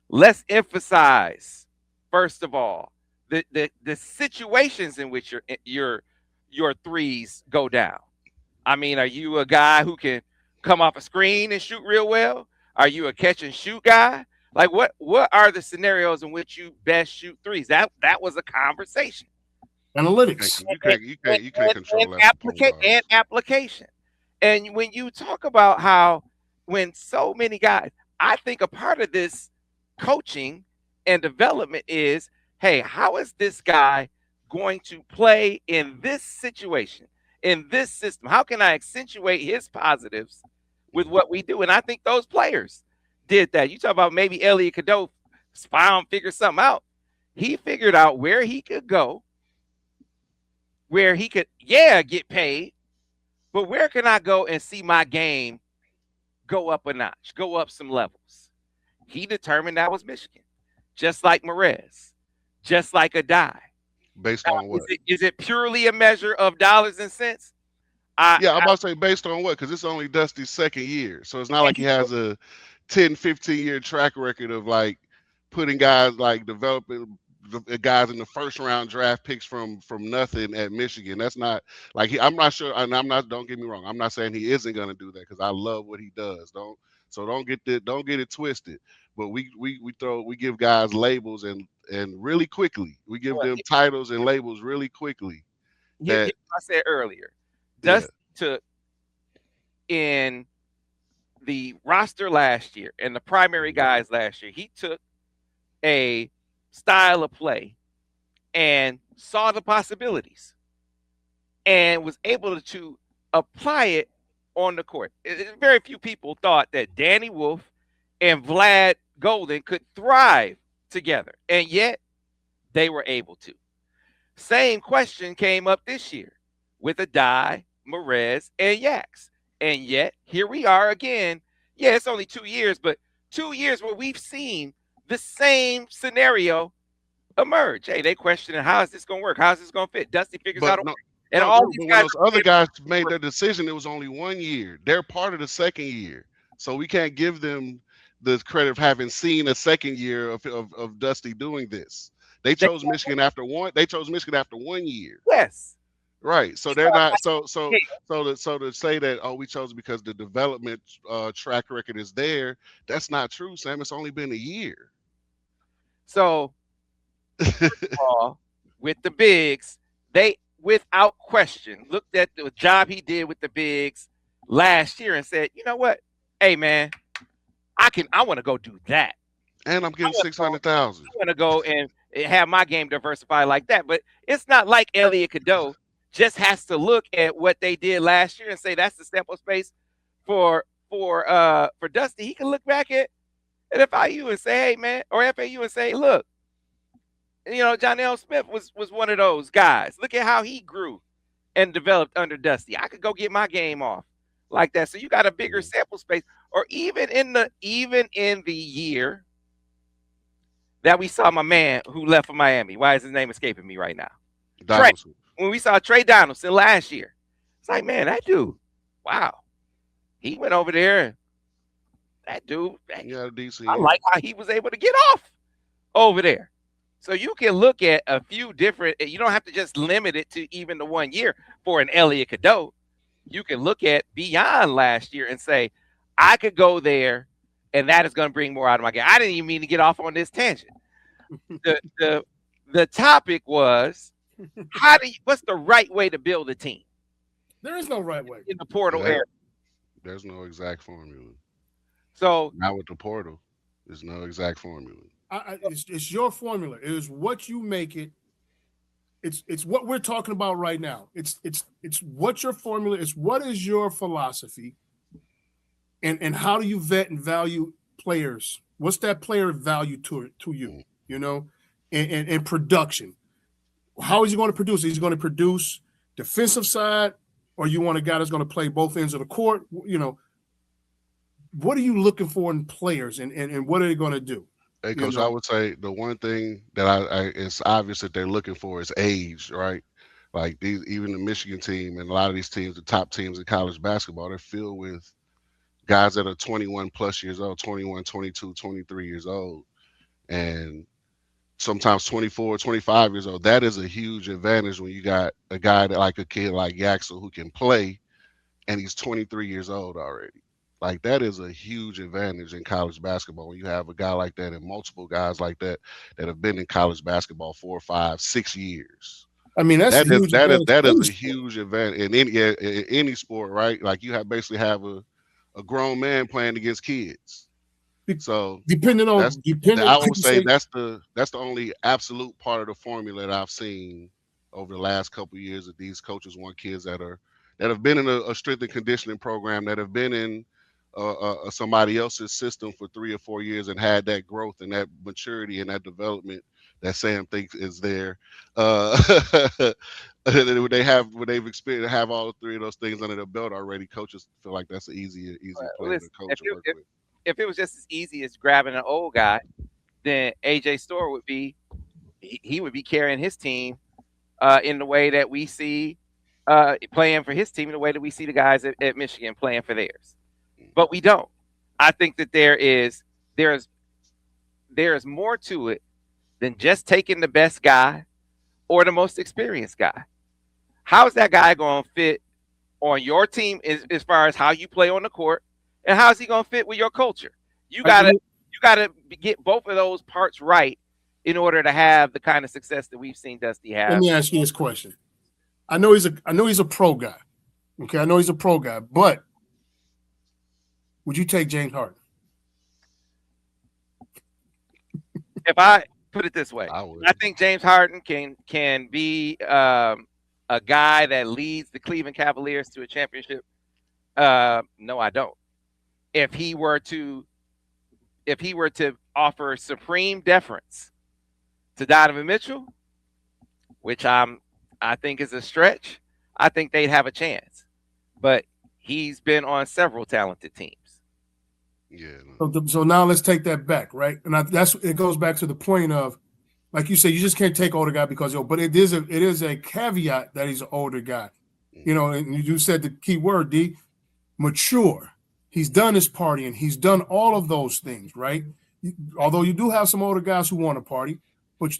Let's emphasize, first of all, the situations in which your threes go down. I mean, are you a guy who can come off a screen and shoot real well? Are you a catch and shoot guy? Like what are the scenarios in which you best shoot threes? That was a conversation. Analytics. You can't control that. And application. And when you talk about how when so many guys, I think a part of this coaching and development is, hey, how is this guy going to play in this situation, in this system? How can I accentuate his positives with what we do? And I think those players did that. You talk about maybe Elliot Cadeau figured something out. He figured out where he could go, where he could, get paid, but where can I go and see my game go up a notch, go up some levels? He determined that was Michigan, just like Merez, just like Adai. Based on what? Is it purely a measure of dollars and cents? I'm about to say based on what? Because it's only Dusty's second year. So it's not like he has a 10, 15-year track record of like putting guys, like developing the guys in the first round draft picks from nothing at Michigan. That's not like I'm not sure, and don't get me wrong, I'm not saying he isn't gonna do that, because I love what he does. Don't get it twisted. But we give guys labels and really quickly. We give them titles and labels really quickly. I said earlier, Dusty took in the roster last year and the primary guys last year, he took a style of play and saw the possibilities and was able to apply it on the court. Very few people thought that Danny Wolf and Vlad Golden could thrive together, and yet they were able to. Same question came up this year with Adai, Merez, and Yax. And yet, here we are again. Yeah, it's only 2 years, but 2 years where we've seen the same scenario emerge. Hey, they questioning, how is this going to work? How is this going to fit? Dusty figures out a way. And all these guys, those other guys made their decision, it was only 1 year. They're part of the second year. So we can't give them the credit of having seen a second year of Dusty doing this. They chose Michigan after one. They chose Michigan after 1 year. Yes. Right. So they're not so to say that, we chose because the development track record is there, that's not true, Sam. It's only been a year. So with the bigs, they without question looked at the job he did with the bigs last year and said, you know what? Hey man, I want to go do that. And I'm getting 600,000. I want to go and have my game diversified like that. But it's not like Elliot Cadeau just has to look at what they did last year and say that's the sample space for Dusty. He can look back at FIU and say, hey man, or FAU and say, look, John L. Smith was one of those guys. Look at how he grew and developed under Dusty. I could go get my game off like that. So you got a bigger sample space. Or even in the year that we saw my man who left for Miami. Why is his name escaping me right now? Trey, when we saw Trey Donaldson last year, It's like, man, that dude, wow, he went over there. That dude, You got a decent I year. like how he was able to get off over there. So you can look at a few different. You don't have to just limit it to even the 1 year for an Elliott Cadeau. You can look at beyond last year and say, I could go there, and that is going to bring more out of my game. I didn't even mean to get off on this tangent. The the the topic was what's the right way to build a team There is no right way. in the portal There- area. There's no exact formula. So Not with the portal. There's no exact formula. It's your formula. It is what you make it. It's what we're talking about right now. It's what your formula is. What is your philosophy, and how do you vet and value players? What's that player value to you? You know, and production. How is he going to produce? Is he going to produce defensive side, or you want a guy that's going to play both ends of the court? You know, what are you looking for in players, and what are they going to do? Hey, Coach, I would say the one thing that it's obvious that they're looking for is age, right? Like even the Michigan team and a lot of these teams, the top teams in college basketball, they're filled with guys that are 21 plus years old, 21, 22, 23 years old, and sometimes 24, 25 years old. That is a huge advantage when you got a guy that like a kid like Yaxel who can play and he's 23 years old already. Like that is a huge advantage in college basketball when you have a guy like that and multiple guys like that that have been in college basketball 4, 5, 6 years. I mean, that's That is huge. that is a huge advantage in any sport, right? Like you basically have a grown man playing against kids. So I would say that's the only absolute part of the formula that I've seen over the last couple of years that these coaches want kids that have been in a strength and conditioning program, that have been in somebody else's system for 3 or 4 years and had that growth and that maturity and that development that Sam thinks is there. When they've experienced have all 3 of those things under their belt already, coaches feel like that's an easy player to coach and work with. If it was just as easy as grabbing an old guy, then AJ Storr would be he would be carrying his team in the way that we see playing for his team, in the way that we see the guys at Michigan playing for theirs. But we don't. I think that there is more to it than just taking the best guy or the most experienced guy. How is that guy going to fit on your team as far as how you play on the court, and how is he going to fit with your culture? You gotta get both of those parts right in order to have the kind of success that we've seen Dusty have. Let me ask you this question. I know he's a pro guy. Okay, I know he's a pro guy, but would you take James Harden? If I put it this way, I think James Harden can be a guy that leads the Cleveland Cavaliers to a championship. No, I don't. If he were to offer supreme deference to Donovan Mitchell, which I think is a stretch, I think they'd have a chance. But he's been on several talented teams. Yeah. So now let's take that back, right? And it goes back to the point of, like you said, you just can't take older guy because but it is a caveat that he's an older guy. You know, and you said the key word, D, mature. He's done his partying. He's done all of those things, right? Although you do have some older guys who want to party, but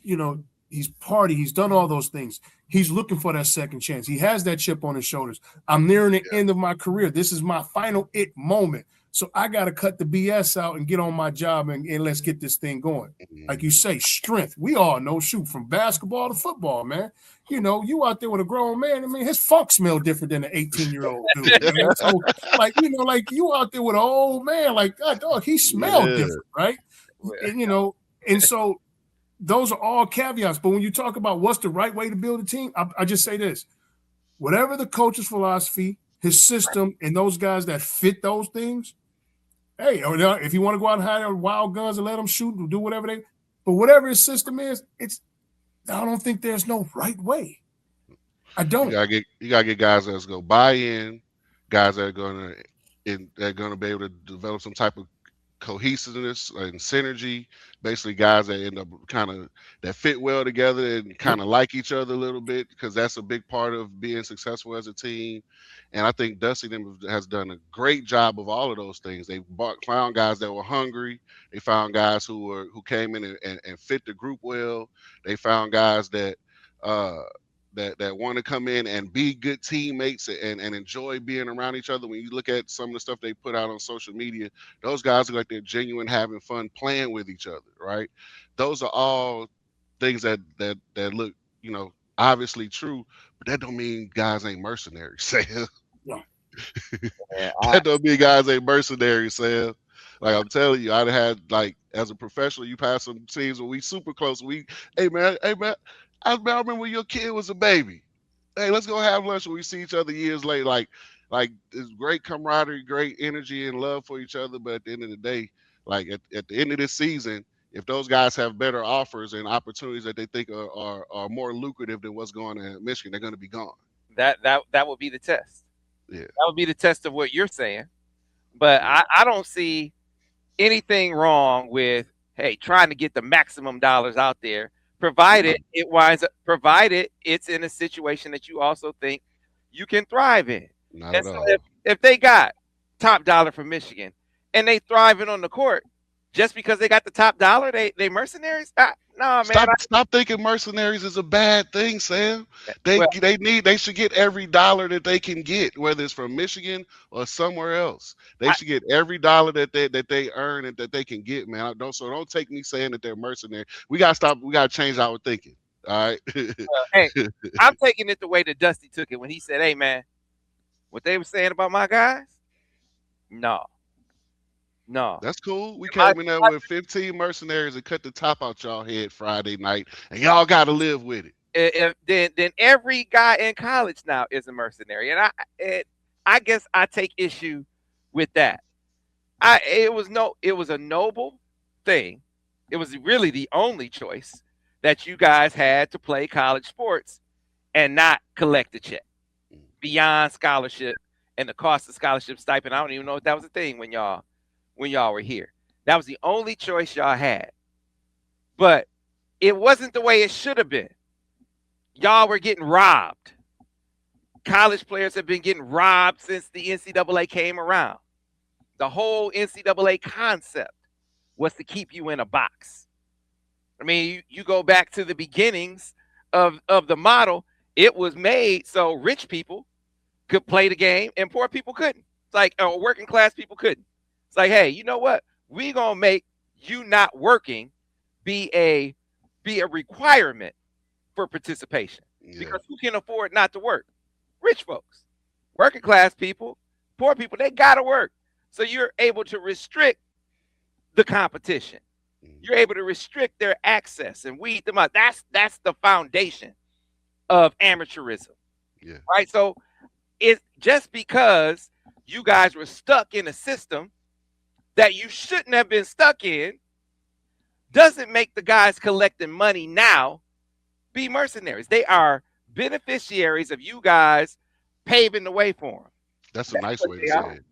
he's done all those things. He's looking for that second chance. He has that chip on his shoulders. I'm nearing the end of my career. This is my final moment. So I got to cut the BS out and get on my job and let's get this thing going. Like you say, strength. We all know, shoot, from basketball to football, man. You out there with a grown man. I mean, his funk smell different than an 18-year-old dude. Man. So, like you out there with an old man, like, God, dog, he smelled different, right? And, and so those are all caveats. But when you talk about what's the right way to build a team, I just say this. Whatever the coach's philosophy, his system, and those guys that fit those things, hey, if you want to go out and hire wild guns and let them shoot and do whatever but whatever his system is, I don't think there's no right way. I don't. You gotta get guys that's gonna buy in, guys that are gonna be able to develop some type of cohesiveness and synergy. Basically, guys that end up kind of that fit well together and kind of like each other a little bit, because that's a big part of being successful as a team. And I think Dusty them has done a great job of all of those things. They found guys that were hungry. They found guys who came in and fit the group well. They found guys that uh, that want to come in and be good teammates and enjoy being around each other. When you look at some of the stuff they put out on social media, those guys look like they're genuine, having fun, playing with each other, right? Those are all things that look, obviously true, but that don't mean guys ain't mercenaries, Sam. Yeah. That don't mean guys ain't mercenaries, Sam. Like I'm telling you, I'd had like as a professional, you've had some teams where we super close. Hey man, I remember when your kid was a baby. Hey, let's go have lunch when we see each other years later. Like it's great camaraderie, great energy and love for each other. But at the end of the day, like at the end of this season, if those guys have better offers and opportunities that they think are more lucrative than what's going on in Michigan, they're going to be gone. That would be the test. Yeah. That would be the test of what you're saying. But I don't see anything wrong with, hey, trying to get the maximum dollars out there, provided it's in a situation that you also think you can thrive in. Not And at so all. if they got top dollar from Michigan and they thriving on the court just because they got the top dollar, they mercenaries? No, man. Stop thinking mercenaries is a bad thing, Sam. They Well, they should get every dollar that they can get, whether it's from Michigan or somewhere else. They should get every dollar that they earn and that they can get, man. Don't take me saying that they're mercenaries. We gotta change our thinking. All right. hey, I'm taking it the way that Dusty took it when he said, "Hey, man, what they were saying about my guys? No. That's cool. We came in there with 15 mercenaries and cut the top out y'all head Friday night, and y'all got to live with it. Then every guy in college now is a mercenary, and I guess I take issue with that. It was a noble thing. It was really the only choice that you guys had to play college sports and not collect a check beyond scholarship and the cost of scholarship stipend. I don't even know if that was a thing when y'all were here. That was the only choice y'all had. But it wasn't the way it should have been. Y'all were getting robbed. College players have been getting robbed since the NCAA came around. The whole NCAA concept was to keep you in a box. I mean, you go back to the beginnings of the model. It was made so rich people could play the game and poor people couldn't. It's like working class people couldn't. It's like, hey, you know what? We're gonna make you not working be a requirement for participation. Yeah. Because who can afford not to work? Rich folks. Working class people, poor people, they gotta work. So you're able to restrict the competition. You're able to restrict their access and weed them out. That's the foundation of amateurism. Yeah. Right? So it's just because you guys were stuck in a system that you shouldn't have been stuck in doesn't make the guys collecting money now be mercenaries. They are beneficiaries of you guys paving the way for them. That's a nice way to say it.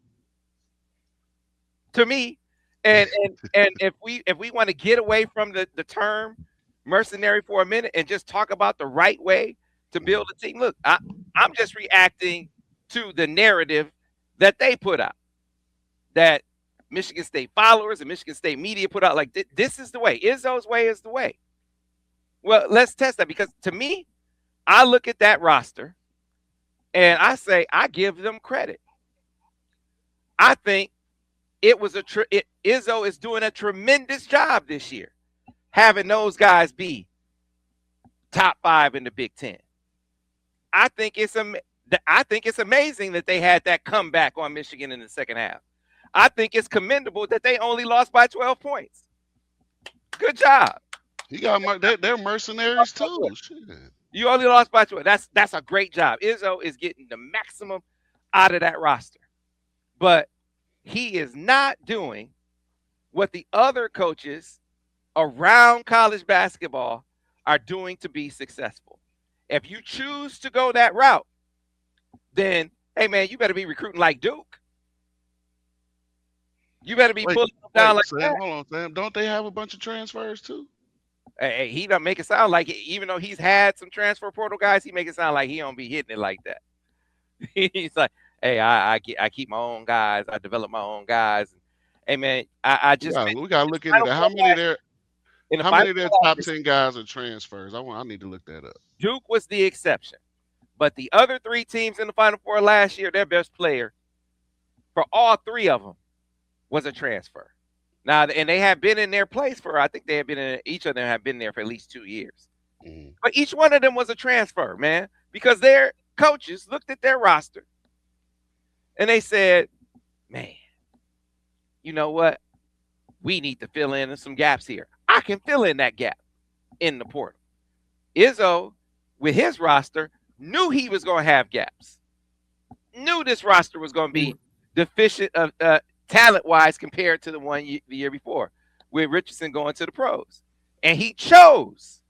To me, and if we want to get away from the term mercenary for a minute and just talk about the right way to build a team, look, I'm just reacting to the narrative that they put out, that Michigan State followers and Michigan State media put out, like, this is the way. Izzo's way is the way. Well, let's test that, because to me, I look at that roster and I say, I give them credit. I think Izzo is doing a tremendous job this year, having those guys be top 5 in the Big Ten. I think it's amazing that they had that comeback on Michigan in the second half. I think it's commendable that they only lost by 12 points. Good job. They're mercenaries too. Shit. You only lost by 12. That's a great job. Izzo is getting the maximum out of that roster. But he is not doing what the other coaches around college basketball are doing to be successful. If you choose to go that route, then, hey, man, you better be recruiting like Duke. You better be Wait, pulling them down wait, like Sam, that. hold on, Sam. Don't they have a bunch of transfers too? Hey, he don't make it sound like it, even though he's had some transfer portal guys, he make it sound like he don't be hitting it like that. He's like, hey, I keep my own guys. I develop my own guys. Hey man, I We just got we got to look into Final that. Four last- in the How many final of their four last top year, 10 guys are transfers? I need to look that up. Duke was the exception, but the other three teams in the Final Four last year, their best player for all three of them was a transfer. Now, and they have been in their place for, I think they have been in, each of them have been there for at least 2 years. Mhm. But each one of them was a transfer, man, because their coaches looked at their roster and they said, man, you know what? We need to fill in some gaps here. I can fill in that gap in the portal. Izzo, with his roster, knew he was going to have gaps. Knew this roster was going to be deficient of talent-wise compared to the the year before, with Richardson going to the pros, and he chose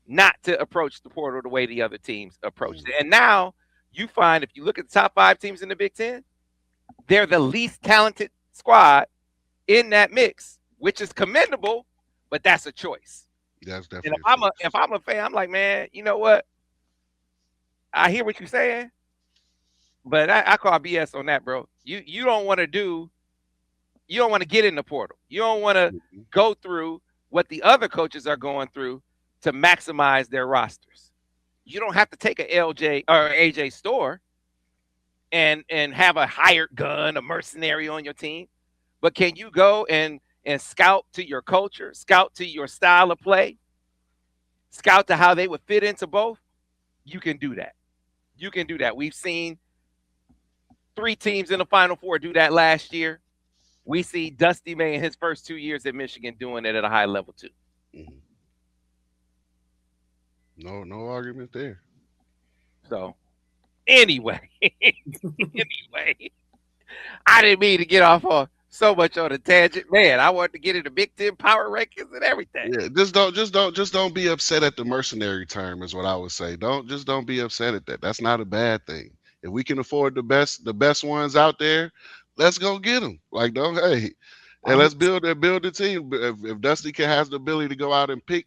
not to approach the portal the way the other teams approached it. And now you find, if you look at the top 5 teams in the Big Ten, they're the least talented squad in that mix, which is commendable, but that's a choice. That's And definitely. if I'm a fan, I'm like, man, you know what? I hear what you're saying, but I call BS on that, bro. You don't want to get in the portal. You don't want to go through what the other coaches are going through to maximize their rosters. You don't have to take a LJ or AJ Store and have a hired gun, a mercenary on your team. But can you go and scout to your culture, scout to your style of play, scout to how they would fit into both? You can do that. You can do that. We've seen 3 teams in the Final Four do that last year. We see Dusty May in his first 2 years at Michigan doing it at a high level too. Mhm. No argument there. So anyway, I didn't mean to get off on so much on a tangent. Man, I wanted to get into Big Ten power rankings and everything. Yeah, just don't be upset at the mercenary term is what I would say. Don't be upset at that. That's not a bad thing. If we can afford the best ones out there, let's go get them. Like don't hey, and let's build the team. If Dusty has the ability to go out and pick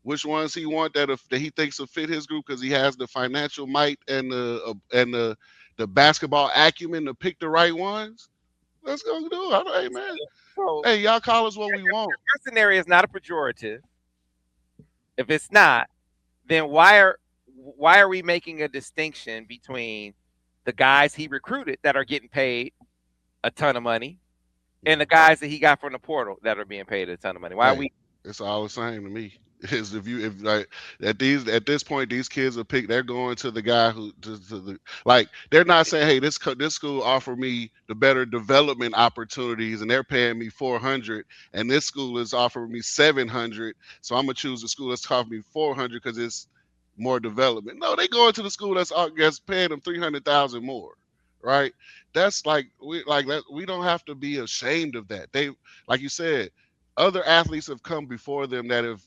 which ones he want that he thinks will fit his group because he has the financial might and the basketball acumen to pick the right ones, let's go do it. Hey man, So hey y'all call us what we want. mercenary is not a pejorative. If it's not, then why are we making a distinction between the guys he recruited that are getting paid a ton of money and the guys that he got from the portal that are being paid a ton of money? Why are we? It's all the same to me. Is if like at this point these kids are picked, they're going to the guy who to the like they're not saying, hey, this school offered me the better development opportunities and they're paying me 400 and this school is offering me 700, so I'm gonna choose the school that's offering me 400 because it's more development. No, they going to the school that's paying them 300,000 more, right? That's we don't have to be ashamed of that. They, like you said, other athletes have come before them that have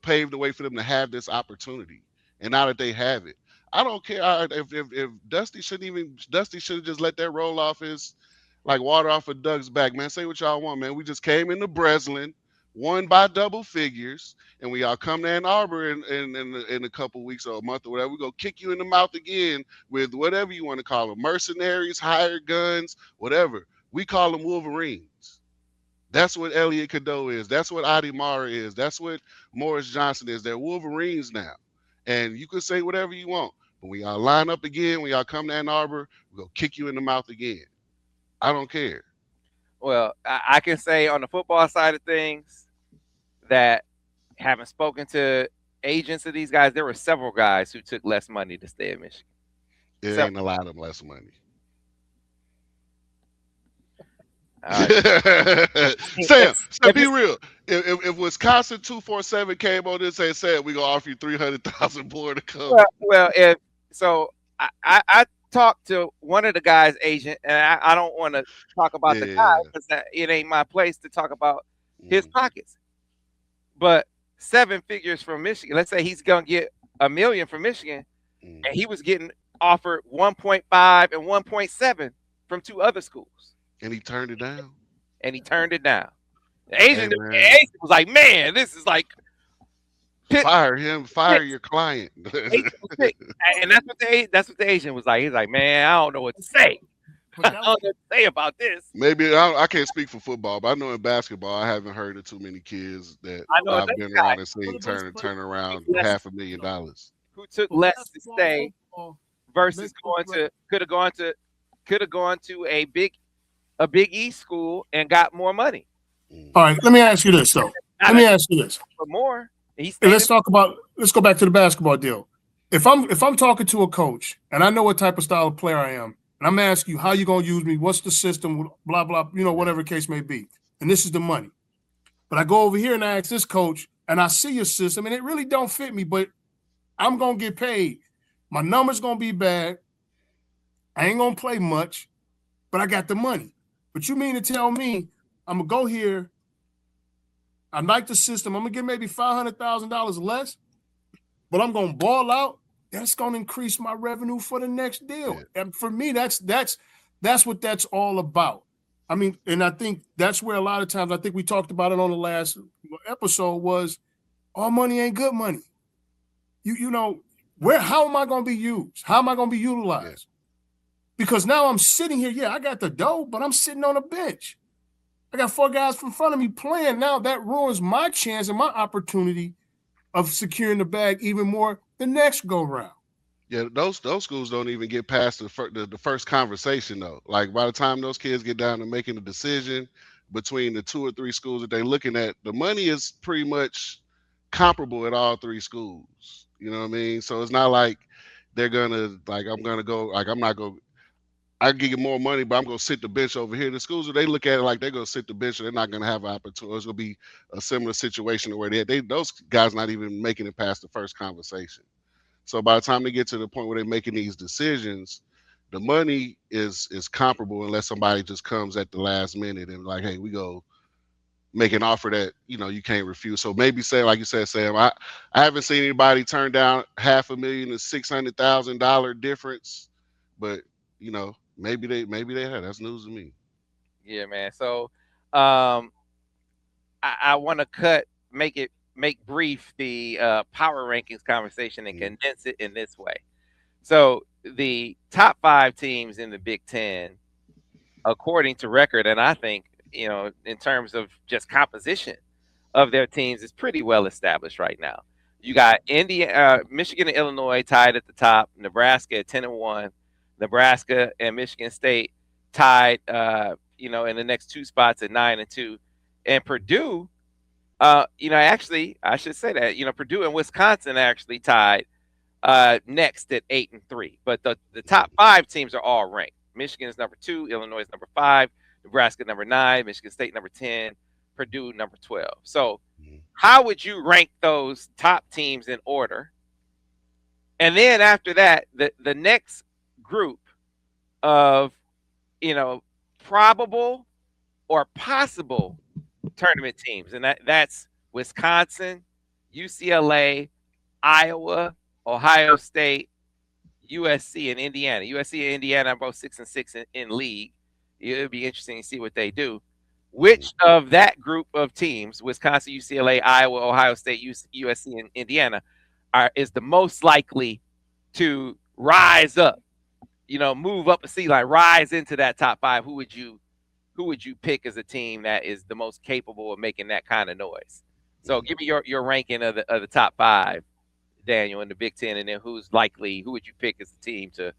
paved the way for them to have this opportunity, and now that they have it, I don't care if Dusty should have just let that roll off his like water off a duck's back. Man, say what y'all want, man. We just came into Breslin, won by double figures, and we all come to Ann Arbor in a couple weeks or a month or whatever. We're gonna kick you in the mouth again with whatever you want to call them, mercenaries, hired guns, whatever. We call them Wolverines. That's what Elliot Cadeau is. That's what Adi Mara is. That's what Morris Johnson is. They're Wolverines now. And you can say whatever you want. But when y'all line up again, when y'all come to Ann Arbor, we're going to kick you in the mouth again. I don't care. Well, I can say on the football side of things that having spoken to agents of these guys, there were several guys who took less money to stay at Michigan. It ain't a lot of them less money. Sam, be real. If Wisconsin 247 came on this and said we're gonna offer you 300,000 more to come. Well, I talked to one of the guys' agent, and I don't want to talk about the guy because it ain't my place to talk about his pockets. But 7 figures from Michigan. Let's say he's gonna get $1 million from Michigan, and he was getting offered 1.5 and 1.7 from 2 other schools. And he turned it down. and he turned it down. Hey man, Asian was like, man, this is like pit fire him. Fire six. your client. Asian was sick. And that's what the Asian was like. He's like, man, I don't know what to say. But I that don't was know what to say about this. Maybe I can't speak for football, but I know in basketball, I haven't heard of too many kids that I know I've another been guy around and one seen of the best turn players. around less $500,000. who took For less to basketball, stay football, versus best player. could have gone to a Big E school and got more money. Mm. All right, let me ask you this though. Not Let me a, ask you this. but more. He And stayed in. let's go back to the basketball deal. If I'm talking to a coach and I know what type of style of player I am, and I'm asking you how you gonna use me, what's the system, blah blah, whatever the case may be, and this is the money. But I go over here and I ask this coach, and I see your system, and it really don't fit me, but I'm gonna get paid. My number's gonna be bad. I ain't gonna play much, but I got the money. But you mean to tell me I'm gonna go here? I like the system. I'm gonna get maybe $500,000 less, but I'm gonna ball out. That's gonna increase my revenue for the next deal. Yeah. And for me, that's what that's all about. I mean, and I think that's where a lot of times I think we talked about it on the last episode was all money ain't good money. You know, how am I gonna be used? How am I gonna be utilized? Because now I'm sitting here, yeah, I got the dough, but I'm sitting on a bench. I got 4 guys in front of me playing. Now that ruins my chance and my opportunity of securing the bag even more the next go round. Yeah, those schools don't even get past the first conversation though. Like by the time those kids get down to making a decision between the 2 or 3 schools that they're looking at, the money is pretty much comparable at all 3 schools. You know what I mean? So it's not like they're gonna like I'm gonna go like I'm not gonna I can get more money, but I'm gonna sit the bench over here. The schools they look at it like they're gonna sit the bench, and they're not gonna have an opportunity. It's gonna be a similar situation where they those guys not even making it past the first conversation. So by the time they get to the point where they're making these decisions, the money is comparable unless somebody just comes at the last minute and like, hey, we go make an offer that you can't refuse. So maybe say, like you said, Sam, I haven't seen anybody turn down $500,000 to $600,000 difference, but maybe they have. That's news to me. Yeah, man. So, um, I want to make brief the power rankings conversation and Mm. condense it in this way. So the top 5 teams in the Big Ten, according to record, and I think in terms of just composition of their teams, is pretty well established right now. You got Michigan and Illinois tied at the top. Nebraska at 10-1. Nebraska and Michigan State tied. In the next 2 spots at 9-2, and Purdue. Actually, I should say that Purdue and Wisconsin actually tied next at 8-3. But the top 5 teams are all ranked. Michigan is number 2, Illinois is number 5, Nebraska number 9, Michigan State number 10, Purdue number 12. So, how would you rank those top teams in order? And then after that, the next group of probable or possible tournament teams, and that's Wisconsin, UCLA, Iowa, Ohio State, USC, and Indiana. USC and Indiana are both 6-6 in league. It'll be interesting to see what they do. Which of that group of teams, Wisconsin, UCLA, Iowa, Ohio State, USC, and Indiana, is the most likely to rise up? Move up a sea line, rise into that top 5. Who would you pick as a team that is the most capable of making that kind of noise? So give me your ranking of the top 5, Daniel, in the Big Ten, and then who would you pick as a team to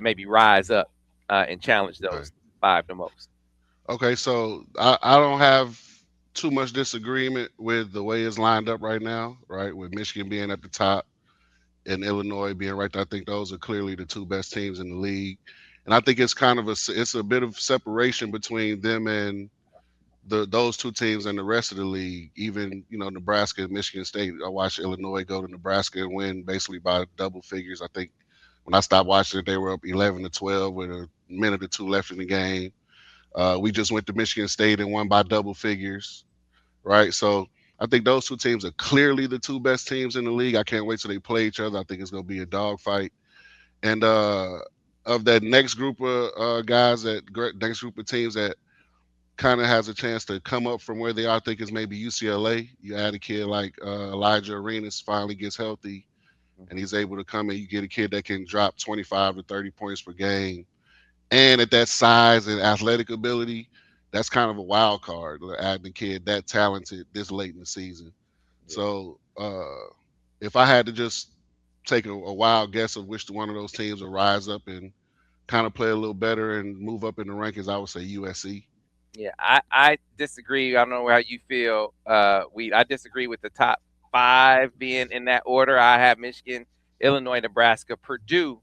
maybe rise up and challenge those 5 the most? Okay, so I don't have too much disagreement with the way it's lined up right now, right? With Michigan being at the top and Illinois being right there. I think those are clearly the 2 best teams in the league. And I think it's kind of it's a bit of separation between them and those 2 teams and the rest of the league. Even Nebraska and Michigan State. I watched Illinois go to Nebraska and win basically by double figures. I think when I stopped watching it, they were up 11-12 with a minute or 2 left in the game. We just went to Michigan State and won by double figures, right? So I think those 2 teams are clearly the 2 best teams in the league. I can't wait till they play each other. I think it's going to be a dogfight. And of that next group of guys, next group of teams that kind of has a chance to come up from where they are. I think is maybe UCLA. You add a kid like Elijah Arenas finally gets healthy and he's able to come in. You get a kid that can drop 25 to 30 points per game, and at that size and athletic ability, that's kind of a wild card. Adding a kid that talented this late in the season. Yeah. So if I had to just take a wild guess of which one of those teams will rise up and kind of play a little better and move up in the rankings, I would say USC. Yeah, I disagree. I don't know how you feel. I disagree with the top five being in that order. I have Michigan, Illinois, Nebraska, Purdue,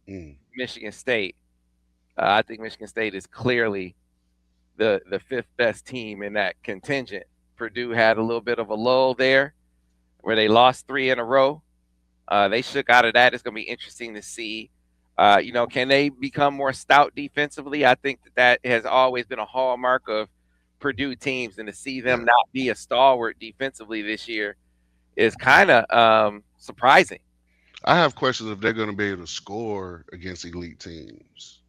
Mm, Michigan State. I think Michigan State is clearly the fifth best team in that contingent. Purdue had a little bit of a lull there where they lost three in a row. They shook out of that. It's going to be interesting to see. Can they become more stout defensively? I think that has always been a hallmark of Purdue teams, and to see them yeah. not be a stalwart defensively this year is kind of surprising. I have questions if they're going to be able to score against elite teams.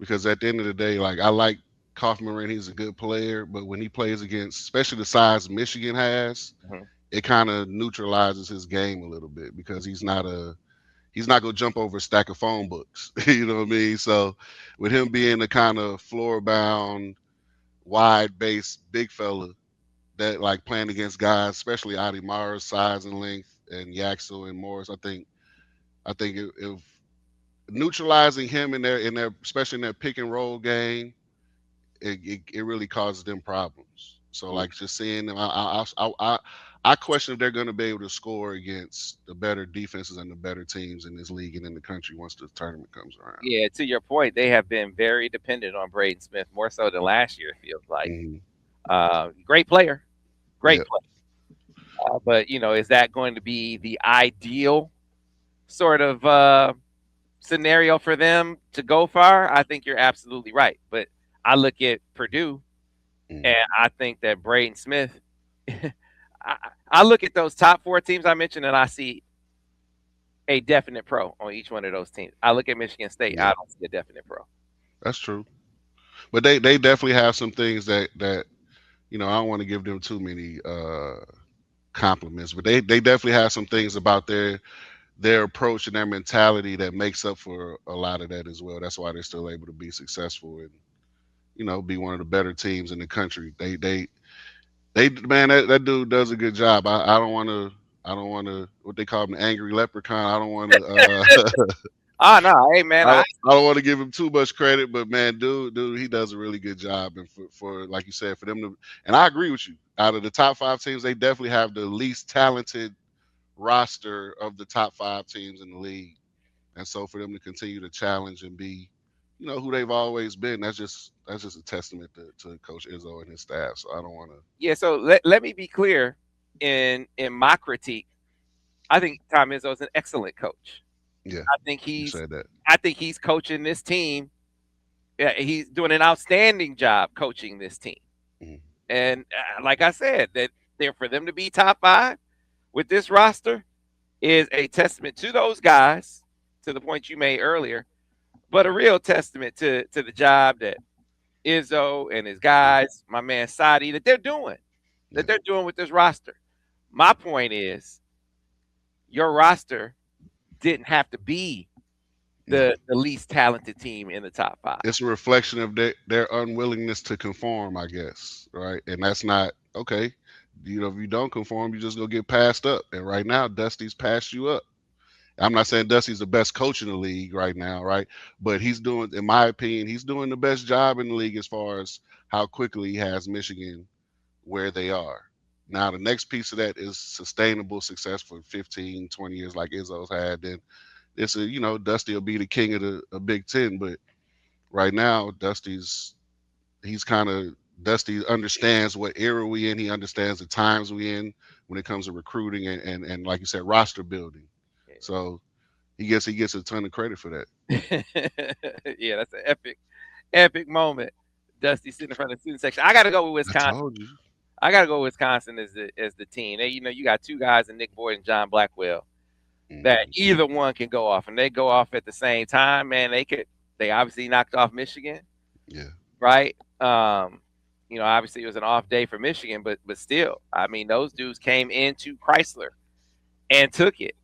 Because at the end of the day, like I like Kaufman, he's a good player, but when he plays against, especially the size Michigan has, Mhm. it kind of neutralizes his game a little bit because he's not gonna jump over a stack of phone books. You know what I mean? So with him being the kind of floor bound, wide base big fella that like playing against guys, especially Adi Mara's size and length and Yaxel and Morris, I think if neutralizing him in their especially in their pick and roll game, it really causes them problems. So Yeah. like just seeing them, I question if they're going to be able to score against the better defenses and the better teams in this league and in the country once the tournament comes around. Yeah, to your point, they have been very dependent on Braden Smith more so than last year. It feels like Hmm. great player, great Yeah, player. But is that going to be the ideal sort of scenario for them to go far? I think you're absolutely right. But I look at Purdue mm, and I think that Braden Smith. I look at those top four teams I mentioned and I see a definite pro on each one of those teams. I look at Michigan State, yeah, I don't see a definite pro. that's true. But they definitely have some things that I don't want to give them too many compliments, but they definitely have some things about their approach and their mentality that makes up for a lot of that as well. That's why they're still able to be successful and be one of the better teams in the country. They man, that dude does a good job. I don't want to what they call him, the angry leprechaun. I don't want to Ah, no, hey man, I don't want to give him too much credit, but man, dude, he does a really good job. And for like you said, for them to, and I agree with you. Out of the top five teams, they definitely have the least talented roster of the top five teams in the league. And so for them to continue to challenge and be, who they've always been, that's just a testament to Coach Izzo and his staff. So I don't want to. yeah. So let me be clear in my critique. I think Tom Izzo is an excellent coach. Yeah, I think you he's said that. I think he's coaching this team. Yeah, he's doing an outstanding job coaching this team. Mhm. And like I said, that there for them to be top five with this roster is a testament to those guys, to the point you made earlier, but a real testament to the job that Izzo and his guys, my man Sadi, Yeah, that they're doing with this roster. My point is, your roster didn't have to be no, the least talented team in the top five. it's a reflection of their unwillingness to conform, I guess, right? And that's not okay. If you don't conform, you just go get passed up. And right now, Dusty's passed you up. I'm not saying Dusty's the best coach in the league right now, right? But he's doing, in my opinion, he's doing the best job in the league as far as how quickly he has Michigan where they are. Now, the next piece of that is sustainable success for 15, 20 years like Izzo's had. Then Dusty will be the king of the Big Ten. But right now, he's kind of, Dusty understands what era we in. He understands the times we in when it comes to recruiting and like you said, roster building. So he gets a ton of credit for that. Yeah, that's an epic moment. Dusty sitting in front of the student section. I got to go with I Wisconsin. told you. I got to go with Wisconsin as the team. You got two guys in Nick Boyd and John Blackwell. that either one can go off, and they go off at the same time. Man, they obviously knocked off Michigan, Yeah. right? Obviously it was an off day for Michigan, but still, I mean, those dudes came into Chrysler and took it.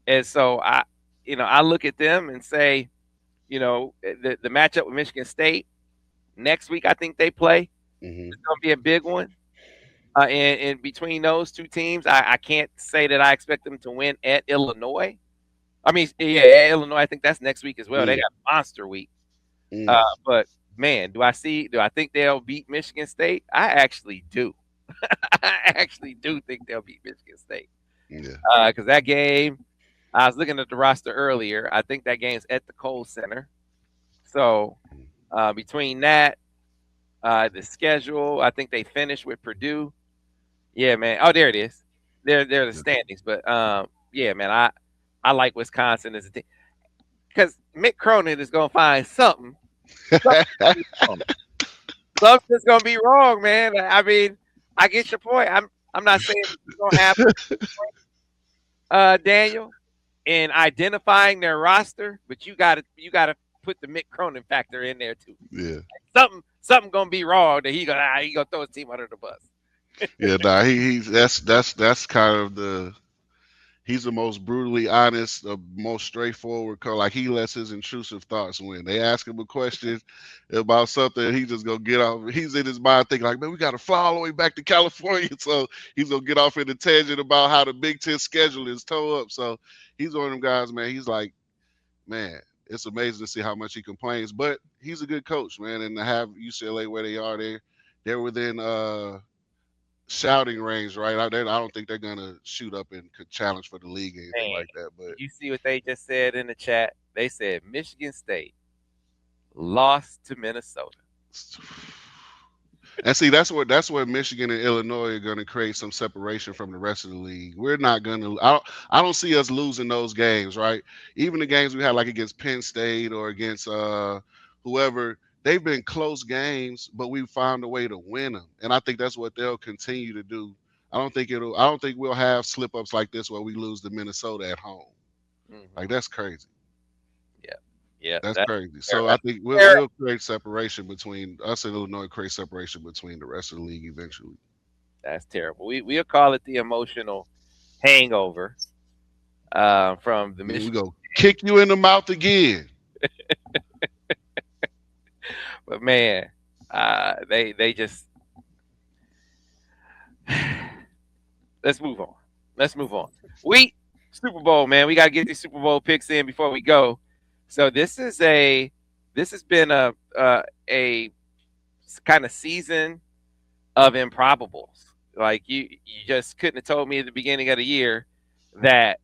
And so I look at them and say, the matchup with Michigan State next week, I think they play. Hmm. It's going to be a big one. And between those two teams, I can't say that I expect them to win at Illinois. I mean, yeah, Illinois. I think that's next week as well. They Mm. got monster week. Mm. But man, do I think they'll beat Michigan State? I actually do. I actually do think they'll beat Michigan State. Yeah. Because that game, I was looking at the roster earlier. I think that game's at the Kohl Center. So between that, the schedule, I think they finished with Purdue. Yeah, man. Oh, there it is. They're the Yeah. standings. But yeah, man, I like Wisconsin as a team because Mick Cronin is gonna find something. Something's gonna be wrong, man. I mean, I get your point. I'm not saying it's gonna happen, Daniel, in identifying their roster, but you gotta put the Mick Cronin factor in there too. Yeah. Something gonna be wrong that he gonna throw his team under the bus. Yeah. Nah, he's that's kind of he's the most brutally honest, the most straightforward. Like he lets his intrusive thoughts win. They ask him a question about something, he just gonna get off. He's in his mind thinking like, man, we got to fly all the way back to California. So he's gonna get off in a tangent about how the Big Ten schedule is toe up. So he's one of them guys, man. He's like, man, it's amazing to see how much he complains, but he's a good coach, man. And to have UCLA where they are, they're within shouting range, right? I don't think they're gonna shoot up and could challenge for the league or anything Man, like that. But you see what they just said in the chat? They said Michigan State lost to Minnesota. and see, that's where Michigan and Illinois are gonna create some separation from the rest of the league. We're not gonna. I don't see us losing those games, right? Even the games we had like against Penn State or against whoever. They've been close games, but we found a way to win them, and I think that's what they'll continue to do. I don't think we'll have slip ups like this where we lose to Minnesota at home. Like Mm-hmm. that's crazy. Yeah, yeah, That's that's crazy. So I terrible. think Terrible. we'll create separation between us and Illinois. Create separation between the rest of the league eventually. That's terrible. We'll call it the emotional hangover from the And we Michigan. go kick you in the mouth again. But man, they just let's move on. Let's move on. We Super Bowl, man. We got to get these Super Bowl picks in before we go. So this has been a kind of season of improbables. Like you just couldn't have told me at the beginning of the year that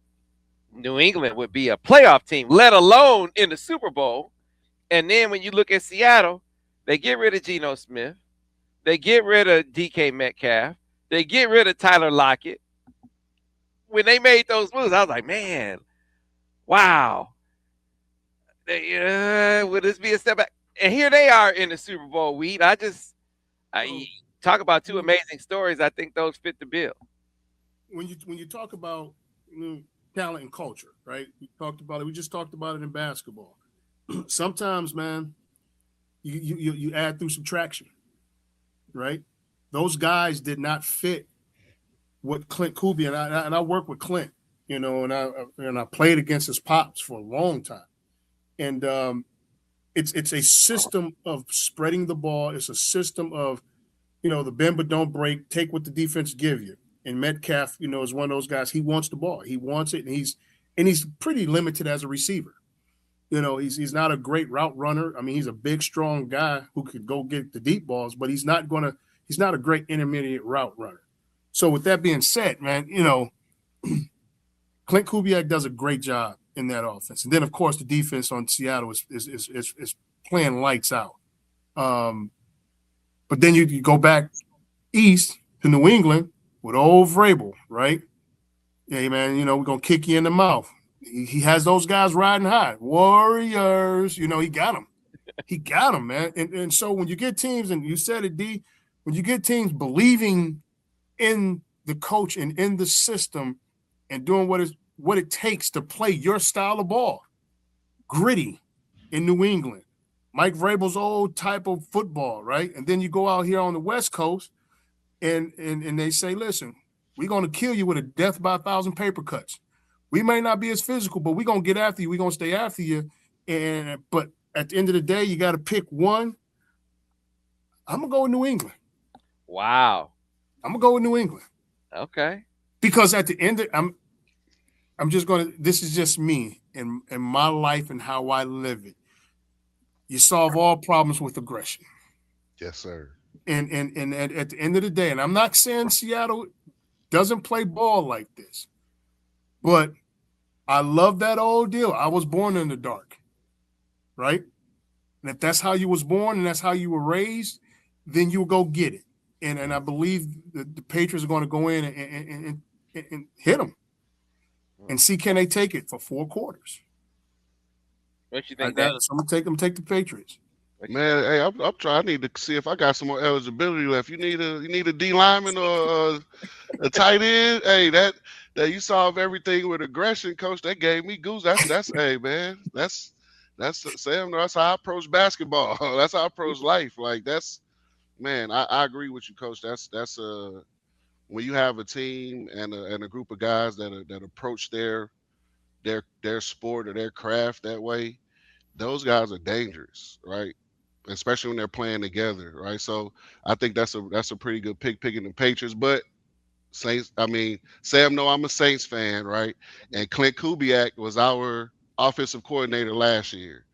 New England would be a playoff team, let alone in the Super Bowl. And then when you look at Seattle, they get rid of Geno Smith, they get rid of DK Metcalf, they get rid of Tyler Lockett. When they made those moves, I was like, man, wow. Would this be a step back? And here they are in the Super Bowl. I talk about two amazing stories. I think those fit the bill. When you talk about talent and culture, right? We talked about it. We just talked about it in basketball. Sometimes, man, you add through subtraction, right? Those guys did not fit what Clint Kubiak and I work with Clint, and I played against his pops for a long time, and it's a system of spreading the ball. It's a system of the bend but don't break. Take what the defense give you. And Metcalf, is one of those guys. He wants the ball. He wants it, and he's pretty limited as a receiver. He's not a great route runner. I mean, he's a big, strong guy who could go get the deep balls, but he's not a great intermediate route runner. So with that being said, man, Clint Kubiak does a great job in that offense. And then of course the defense on Seattle is playing lights out. But then you go back east to New England with old Vrabel, right? Hey man, we're gonna kick you in the mouth. He has those guys riding high. Warriors, he got them. He got them, man. And so when you get teams, and you said it, D, when you get teams believing in the coach and in the system and doing what what it takes to play your style of ball. Gritty in New England. Mike Vrabel's old type of football, right? And then you go out here on the West Coast and they say, listen, we're going to kill you with a death by 1,000 paper cuts. We may not be as physical, but we're going to get after you. We're going to stay after you. But at the end of the day, you got to pick one. I'm going to go with New England. Wow. I'm going to go with New England. Okay. Because at the end, I'm just going to, this is just me and my life and how I live it. You solve all problems with aggression. Yes, sir. And at the end of the day, and I'm not saying Seattle doesn't play ball like this, but I love that old deal. I was born in the dark, right? And if that's how you was born and that's how you were raised, then you'll go get it. And I believe the Patriots are going to go in and hit them and see can they take it for 4 quarters. What you think, Dan? So I'm gonna take the Patriots. Man, hey, I'm trying. I need to see if I got some more eligibility left. You need a D lineman or a tight end. Hey, that you solve everything with aggression, coach. That gave me goose. That's hey man. That's Sam. That's how I approach basketball. That's how I approach life. Like that's man. I agree with you, coach. That's when you have a team and a group of guys that approach their sport or their craft that way, those guys are dangerous, right? Especially when they're playing together, right? So I think that's a pretty good pick picking the Patriots. But Saints, I mean, Sam, no, I'm a Saints fan, right? And Clint Kubiak was our offensive coordinator last year.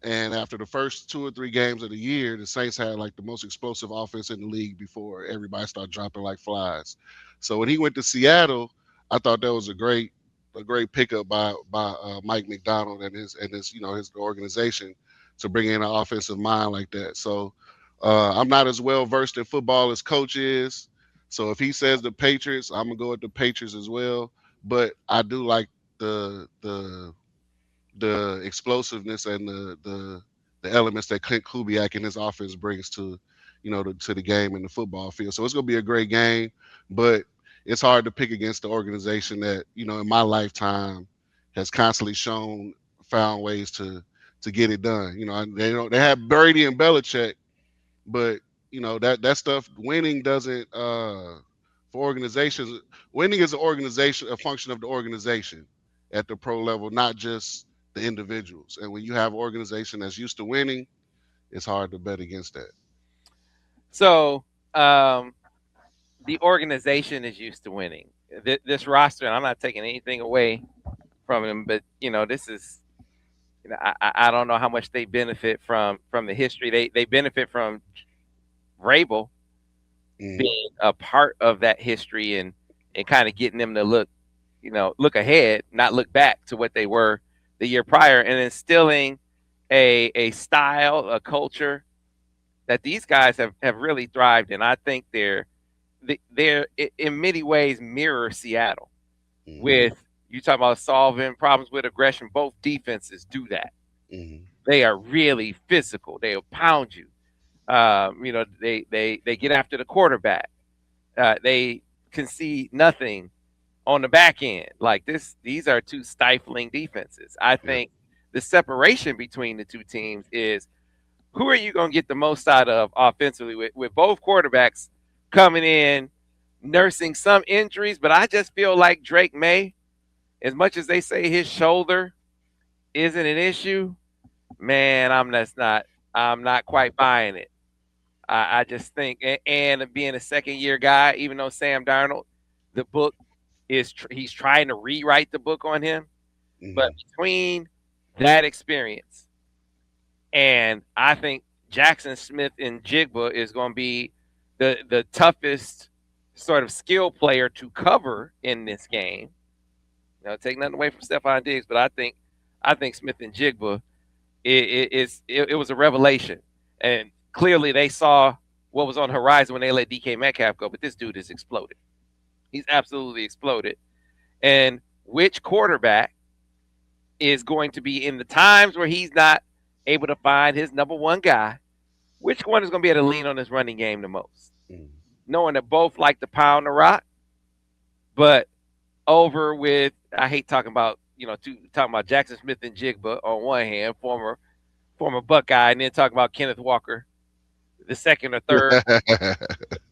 And after the first 2 or 3 games of the year, the Saints had like the most explosive offense in the league before everybody started dropping like flies. So when he went to Seattle, I thought that was a great pickup by Mike McDonald and his his organization to bring in an offensive mind like that. So I'm not as well versed in football as coach is. So if he says the Patriots, I'm gonna go with the Patriots as well. But I do like the explosiveness and the elements that Clint Kubiak and his offense brings to to the game and the football field. So it's gonna be a great game, but it's hard to pick against the organization that in my lifetime has constantly found ways to get it done. They have Brady and Belichick, but that stuff winning doesn't for organizations. Winning is a function of the organization at the pro level, not just the individuals. And when you have an organization that's used to winning, it's hard to bet against that. So the organization is used to winning. This roster, and I'm not taking anything away from them, but this is, I don't know how much they benefit from the history. They benefit from Vrabel being a part of that history and kind of getting them to look ahead, not look back to what they were the year prior, and instilling a style, a culture that these guys have really thrived in. I think they're in many ways mirror Seattle with you talking about solving problems with aggression. Both defenses do that. They are really physical. They'll pound you. They get after the quarterback. They concede nothing on the back end. Like this, these are 2 stifling defenses. I think the separation between the 2 teams is who are you going to get the most out of offensively with both quarterbacks coming in, nursing some injuries. But I just feel like Drake May, as much as they say his shoulder isn't an issue, man, I'm not quite buying it. I just think, and being a second-year guy, even though Sam Darnold, the book is he's trying to rewrite the book on him, but between that experience and I think Jackson Smith and Jigba is going to be the toughest sort of skill player to cover in this game. Take nothing away from Stephon Diggs, but I think Smith and Jigba it was a revelation, and clearly they saw what was on the horizon when they let DK Metcalf go. But this dude has exploded. He's absolutely exploded. And which quarterback is going to be in the times where he's not able to find his number one guy? Which one is going to be able to lean on his running game the most? Knowing that both like to pound the rock, but over with. I hate talking about talking about Jackson Smith and Jigba on one hand, former Buckeye, and then talking about Kenneth Walker, the second or third,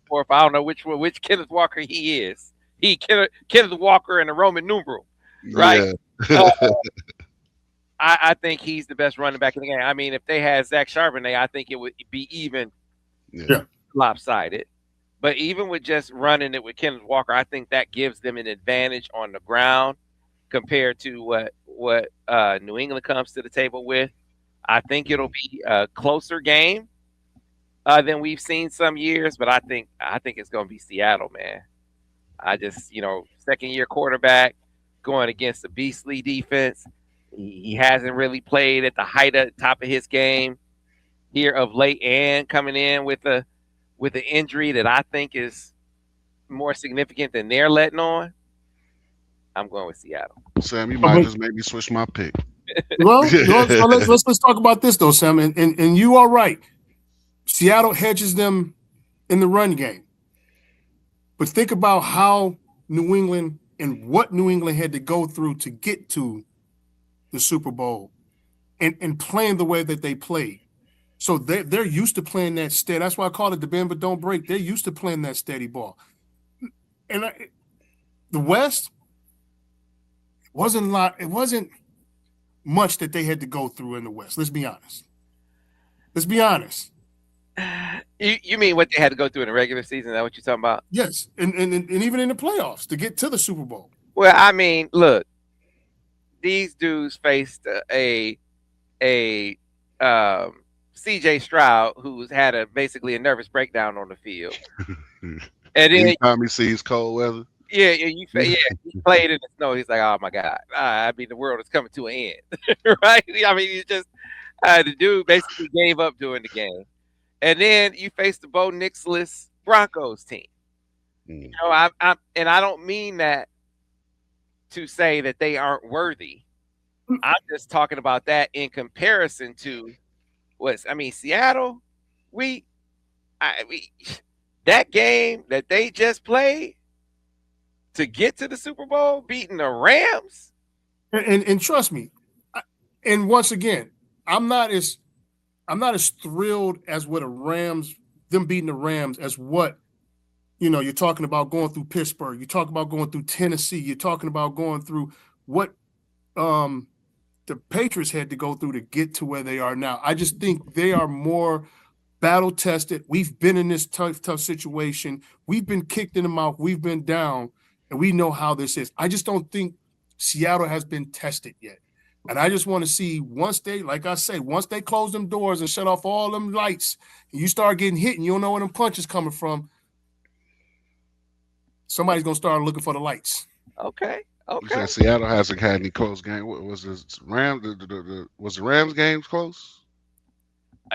fourth. I don't know which Kenneth Walker he is. Kenneth Walker in the Roman numeral, right? Yeah. Uh, I think he's the best running back in the game. I mean, if they had Zach Charbonnet, I think it would be even Yeah. lopsided. But even with just running it with Kenneth Walker, I think that gives them an advantage on the ground compared to what New England comes to the table with. I think it'll be a closer game than we've seen some years, but I think it's going to be Seattle, man. I just second year quarterback going against a beastly defense. He hasn't really played at the height of top of his game here of late, and coming in with an injury that I think is more significant than they're letting on. I'm going with Seattle. Sam, you might just maybe switch my pick. Well, so let's talk about this though, Sam. And you are right. Seattle hedges them in the run game. But think about how New England and what New England had to go through to get to the Super Bowl and playing the way that they played. So they're used to playing that steady. That's why I call it the bend but don't break. They're used to playing that steady ball. And the West wasn't much that they had to go through in the West. Let's be honest. You mean what they had to go through in the regular season? Is that what you're talking about? Yes, and even in the playoffs to get to the Super Bowl. Well, I mean, look, these dudes faced a CJ Stroud who's had basically a nervous breakdown on the field. And then anytime he sees cold weather. Yeah, he played in the snow. He's like, oh my God. I mean, the world is coming to an end. Right? I mean, he's just the dude basically gave up during the game. And then you face the Bo Nixless Broncos team. I don't mean that to say that they aren't worthy. I'm just talking about that in comparison to Seattle. That game that they just played to get to the Super Bowl, beating the Rams. And trust me, and once again, I'm not as thrilled as with them beating the Rams as what you're talking about going through Pittsburgh. You talk about going through Tennessee. You're talking about going through what the Patriots had to go through to get to where they are now. I just think they are more battle tested. We've been in this tough situation. We've been kicked in the mouth. We've been down, and we know how this is. I just don't think Seattle has been tested yet. And I just want to see once they close them doors and shut off all them lights, and you start getting hit and you don't know where them punches coming from, somebody's going to start looking for the lights. Okay. You said Seattle hasn't had any close game. What was this Rams? Was the Rams games close?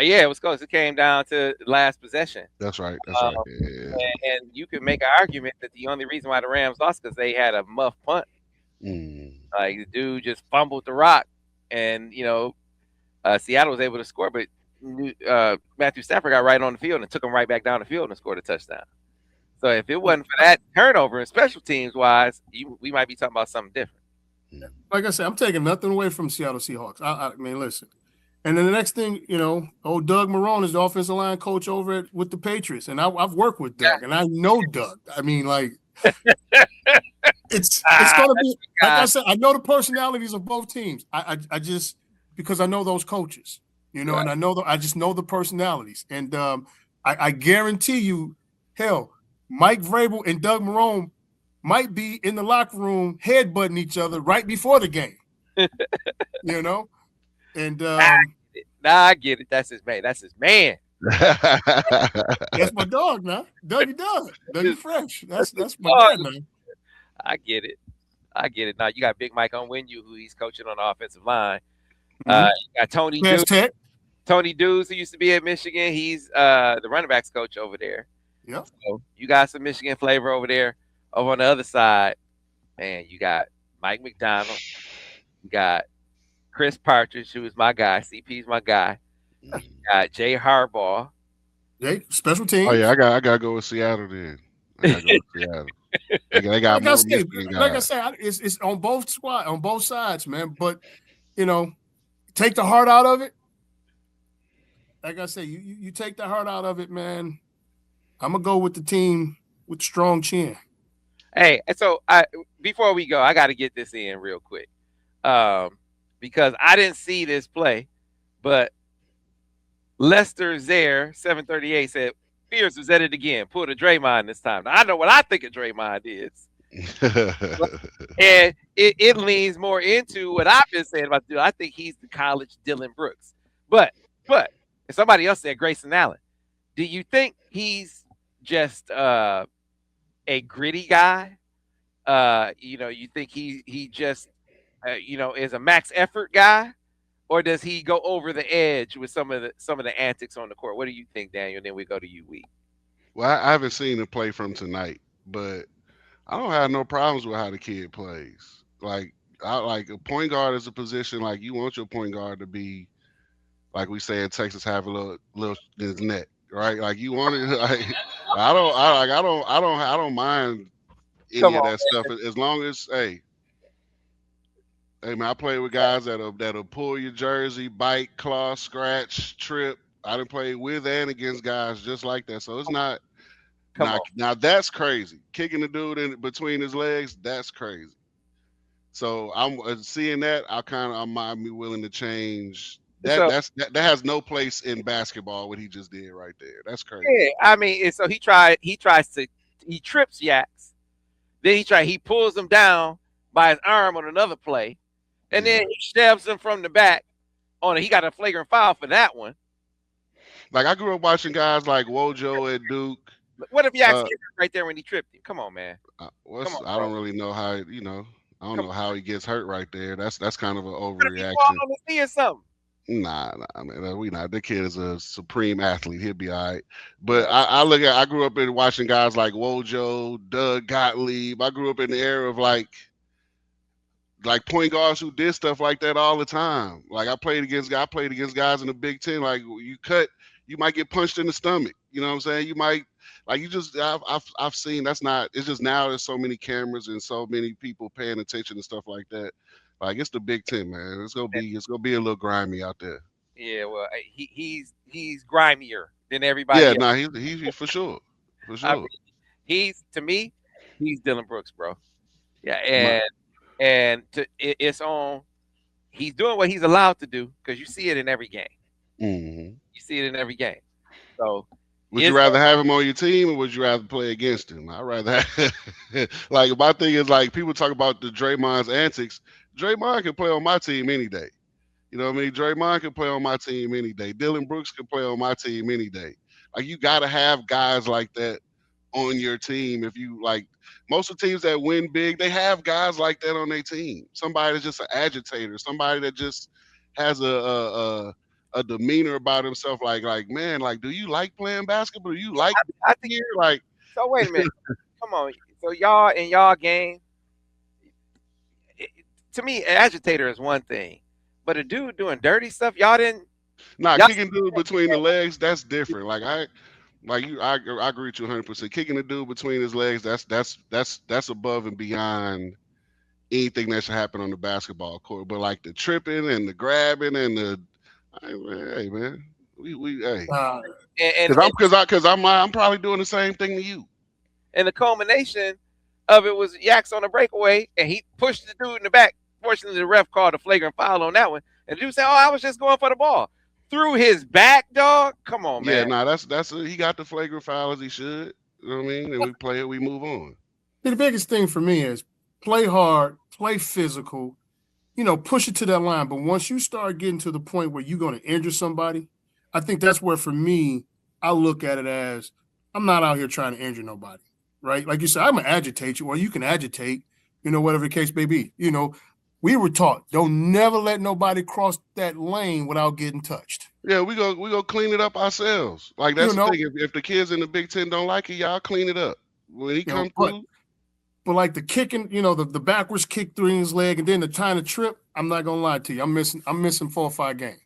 Yeah, it was close. It came down to last possession. That's right. Yeah. And you could make an argument that the only reason why the Rams lost because they had a muff punt. Like the dude just fumbled the rock, and Seattle was able to score, but Matthew Stafford got right on the field and took him right back down the field and scored a touchdown. So if it wasn't for that turnover and special teams wise, we might be talking about something different. Like I said, I'm taking nothing away from Seattle Seahawks. I mean, listen. And then the next thing, old Doug Marrone is the offensive line coach over with the Patriots, and I've worked with Doug, and I know Doug. I mean, like, it's going to be like I said. I know the personalities of both teams. I just because I know those coaches, and I just know the personalities, and I guarantee you, hell, Mike Vrabel and Doug Marrone might be in the locker room headbutting each other right before the game. And I get it. That's his man. That's my dog now. Dougie Fresh. That's my dog, man. I get it. Now you got Big Mike Onwenu, who he's coaching on the offensive line. You got Tony Dews, who used to be at Michigan. He's the running backs coach over there. Yep. So you got some Michigan flavor over there. Over on the other side, man, you got Mike McDonald. You got Chris Partridge, who is my guy. CP's my guy. You got Jay Harbaugh. Jay, special teams. Oh yeah, I gotta go with Seattle then. I gotta go to Seattle. They got more Michigan guys. Like I said, it's on both sides, man. But take the heart out of it. Like I say, you take the heart out of it, man. I'm gonna go with the team with strong chin. Hey, so before we go, I got to get this in real quick, because I didn't see this play, but Lester Zaire 738 said Pierce was at it again. Pulled a Draymond this time. Now, I know what I think of Draymond is, and it leans more into what I've been saying about Dylan. I think he's the college Dylan Brooks, but if somebody else said Grayson Allen, do you think he's just a gritty guy? You think he just is a max effort guy, or does he go over the edge with some of the antics on the court? What do you think, Daniel? And then we go to you, Wheat. Well, I haven't seen him play from tonight, but I don't have no problems with how the kid plays. Like I like a point guard is a position like you want your point guard to be, like we say in Texas, have a little his net, right? Like you want it. Like I don't mind any Come of on, that stuff as long as hey man, I play with guys that'll pull your jersey, bite, claw, scratch, trip. I done played with and against guys just like that. So it's not come on. now that's crazy. Kicking the dude in between his legs, that's crazy. So I'm seeing that. I might be willing to change. So That has no place in basketball. What he just did right there. That's crazy. yeah, I mean, so he trips Yaks, then he pulls him down by his arm on another play, and then he stabs him from the back on it. He got a flagrant foul for that one. Like I grew up watching guys like Wojo at Duke. What if Yaks hit him right there when he tripped him? Come on, man. I don't really know how I don't know how he gets hurt right there. That's kind of an overreaction. On the knee or something. Nah, man, we not. The kid is a supreme athlete. He'll be all right. But I grew up in watching guys like Wojo, Doug Gottlieb. I grew up in the era of like point guards who did stuff like that all the time. Like I played against guys in the Big Ten. Like you might get punched in the stomach. You know what I'm saying? You might I've seen it's just now there's so many cameras and so many people paying attention to stuff like that. Like it's the Big Ten, man. It's gonna be a little grimy out there. Yeah, well, he's grimier than everybody. Yeah, else. nah, he's for sure, I mean, he's Dylan Brooks, bro. Yeah, it's on. He's doing what he's allowed to do because you see it in every game. Mm-hmm. You see it in every game. So would you rather have him on your team or would you rather play against him? I'd rather like my thing is like people talk about the Draymond's antics. Draymond can play on my team any day. You know what I mean? Draymond can play on my team any day. Dylan Brooks can play on my team any day. Like you gotta have guys like that on your team. If you like most of the teams that win big, they have guys like that on their team. Somebody that's just an agitator, somebody that just has a demeanor about himself, like man, like do you like playing basketball? Do you like I think here? Like so wait a minute. Come on. So y'all in y'all game, to me, an agitator is one thing. But a dude doing dirty stuff, y'all didn't kicking dude between the legs, that's different. Like I agree with you 100%. Kicking the dude between his legs, that's above and beyond anything that should happen on the basketball court. But like the tripping and the grabbing and the hey man, hey, because I'm probably doing the same thing to you. And the culmination of it was Yaks on a breakaway, and he pushed the dude in the back. Fortunately, the ref called a flagrant foul on that one, and the dude said, "Oh, I was just going for the ball." Through his back, dog. Come on, man. Yeah, nah, he got the flagrant foul as he should. You know what I mean? And we play it, we move on. The biggest thing for me is play hard, play physical, push it to that line. But once you start getting to the point where you're going to injure somebody, I think that's where, for me, I look at it as I'm not out here trying to injure nobody, right? Like you said, I'm going to agitate you, or you can agitate, whatever the case may be. We were taught, don't never let nobody cross that lane without getting touched. Yeah, we go clean it up ourselves. Like that's the thing. If the kids in the Big Ten don't like it, y'all clean it up. When he comes through. But like the kicking, the backwards kick through his leg and then the trying to trip, I'm not gonna lie to you. I'm missing 4 or 5 games.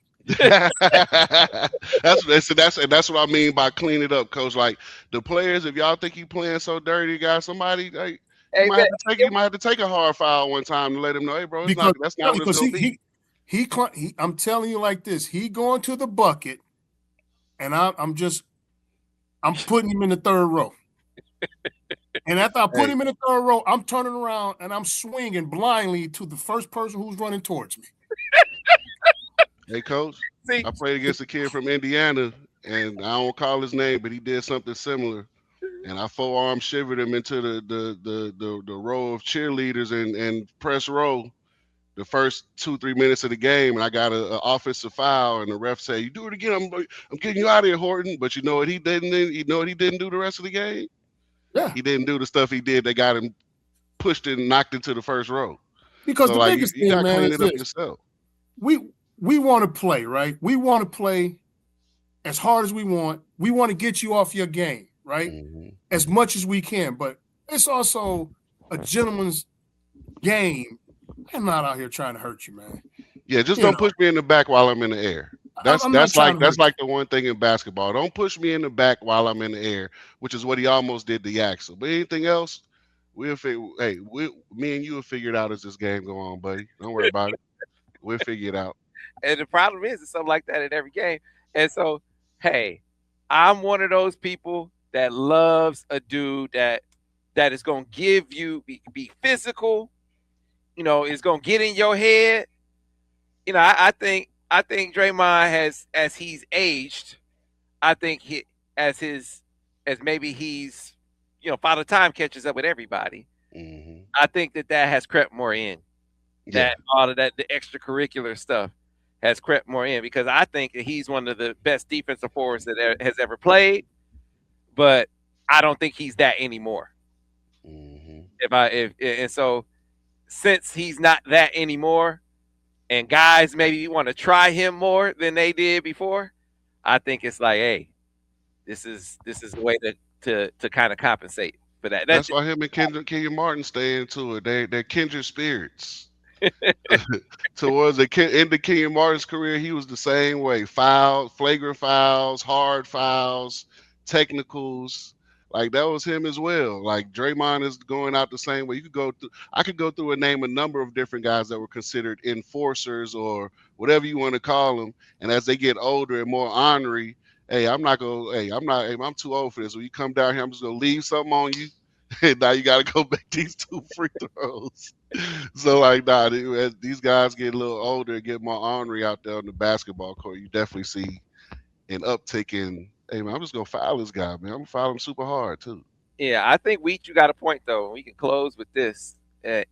that's what I mean by clean it up, coach. Like the players, if y'all think you playing so dirty, guys, somebody like Hey man, you might have to take a hard foul one time to let him know, hey, bro, because that's not what it's gonna be. I'm telling you like this. He going to the bucket, and I'm putting him in the third row. And after I put him in the third row, I'm turning around and I'm swinging blindly to the first person who's running towards me. Hey, coach, see, I played against a kid from Indiana, and I don't call his name, but he did something similar. And I forearm shivered him into the row of cheerleaders and press row the first 2-3 minutes of the game, and I got an offensive foul, and the ref said, "You do it again, I'm getting you out of here, Horton." But you know what he didn't? You know what he didn't do the rest of the game? Yeah, He didn't do the stuff he did. They got him pushed and knocked into the first row. because So the like biggest you thing, got to man, clean is it up this: yourself. we want to play, right? We want to play as hard as we want. We want to get you off your game, right? Mm-hmm. As much as we can, but it's also a gentleman's game. I'm not out here trying to hurt you, man. Yeah, just don't push me in the back while I'm in the air. That's like the one thing in basketball. Don't push me in the back while I'm in the air, which is what he almost did to Yaxel. But anything else, me and you will figure it out as this game go on, buddy. Don't worry about it. We'll figure it out. and the problem is it's something like that in every game. And so, hey, I'm one of those people that loves a dude that is gonna give you be physical, is gonna get in your head. I think Draymond has, as he's aged, I think as maybe he's, Father Time catches up with everybody. Mm-hmm. I think that has crept more in. That all of that, the extracurricular stuff has crept more in, because I think that he's one of the best defensive forwards that has ever played, but I don't think he's that anymore. Mm-hmm. And so since he's not that anymore, and guys maybe want to try him more than they did before, I think it's like, hey, this is the way to kind of compensate for that. That's why him and Kenyon Martin stay into it. They're kindred spirits. Towards the end of Kenyon Martin's career, he was the same way. Flagrant fouls, hard fouls, technicals. Like that was him as well. Like Draymond is going out the same way. I could go through and name a number of different guys that were considered enforcers or whatever you want to call them. And as they get older and more ornery, I'm too old for this. When you come down here, I'm just gonna leave something on you. And now you got to go make these 2 free throws. So like, as these guys get a little older and get more ornery out there on the basketball court, you definitely see an uptick in, hey man, I'm just gonna foul this guy, man. I'm gonna foul him super hard too. Yeah, I think you got a point though. We can close with this. I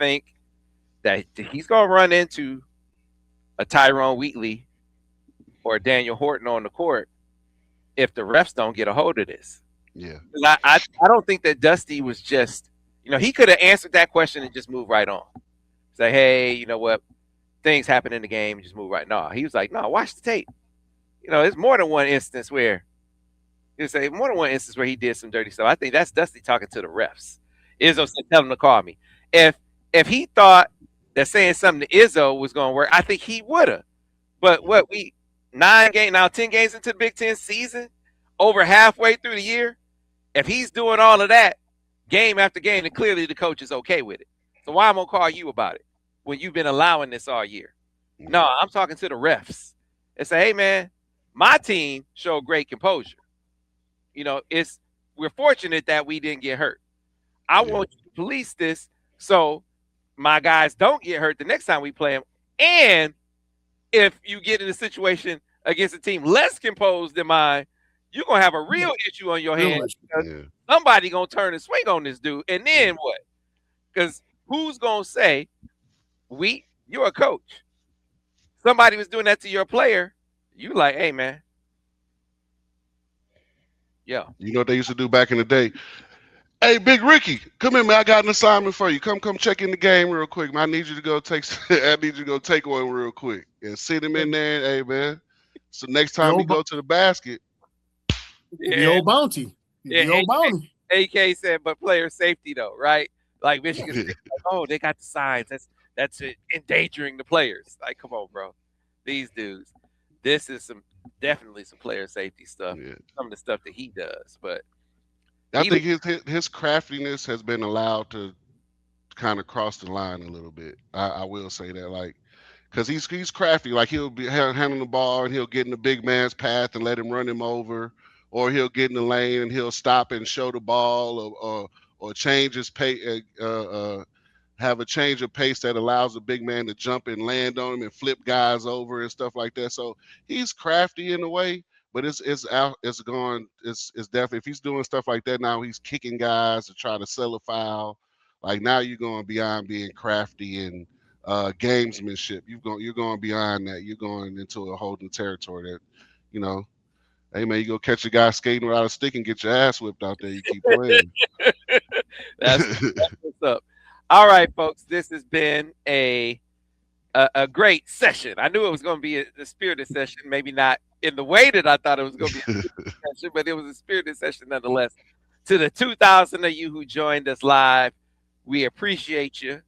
think that he's gonna run into a Tyrone Wheatley or a Daniel Horton on the court if the refs don't get a hold of this. Yeah. I don't think that Dusty was just, he could have answered that question and just moved right on. Say, hey, you know what? Things happen in the game, just move right. No, he was like, no, watch the tape. There's more than one instance where he did some dirty stuff. I think that's Dusty talking to the refs. Izzo said, tell him to call me. If he thought that saying something to Izzo was going to work, I think he would have. But 10 games into the Big Ten season, over halfway through the year, if he's doing all of that game after game, then clearly the coach is okay with it. So why am I going to call you about it when you've been allowing this all year? No, I'm talking to the refs and say, hey, man, my team showed great composure. We're fortunate that we didn't get hurt. I want you to police this so my guys don't get hurt the next time we play them. And if you get in a situation against a team less composed than mine, you're going to have a real issue on your hands. Somebody going to turn and swing on this dude. And then what? Because who's going to say, you're a coach. Somebody was doing that to your player. You like, hey, man. Yeah. You know what they used to do back in the day? Hey, Big Ricky, come here, man. I got an assignment for you. Come check in the game real quick, man. I need you to go take one real quick and sit him in there. Hey, man. So next time we go to the basket. The old bounty. The old bounty. AK said, but player safety though, right? Like Michigan, they got the signs. That's endangering the players. Like, come on, bro. these dudes. This is definitely some player safety stuff. Yeah. Some of the stuff that he does, but I he think his craftiness has been allowed to kind of cross the line a little bit. I will say that, like, because he's crafty. Like he'll be handling the ball and he'll get in the big man's path and let him run him over, or he'll get in the lane and he'll stop and show the ball, or change his pace, have a change of pace that allows the big man to jump and land on him and flip guys over and stuff like that. So he's crafty in a way, but it's definitely, if he's doing stuff like that now, he's kicking guys to try to sell a foul. Like now you're going beyond being crafty and gamesmanship. You're going beyond that. You're going into a whole new territory that, you know, hey man, you go catch a guy skating without a stick and get your ass whipped out there. You keep playing. that's what's up. All right, folks. This has been a great session. I knew it was going to be a spirited session, maybe not in the way that I thought it was going to be a spirited session, but it was a spirited session nonetheless. To the 2,000 of you who joined us live, we appreciate you.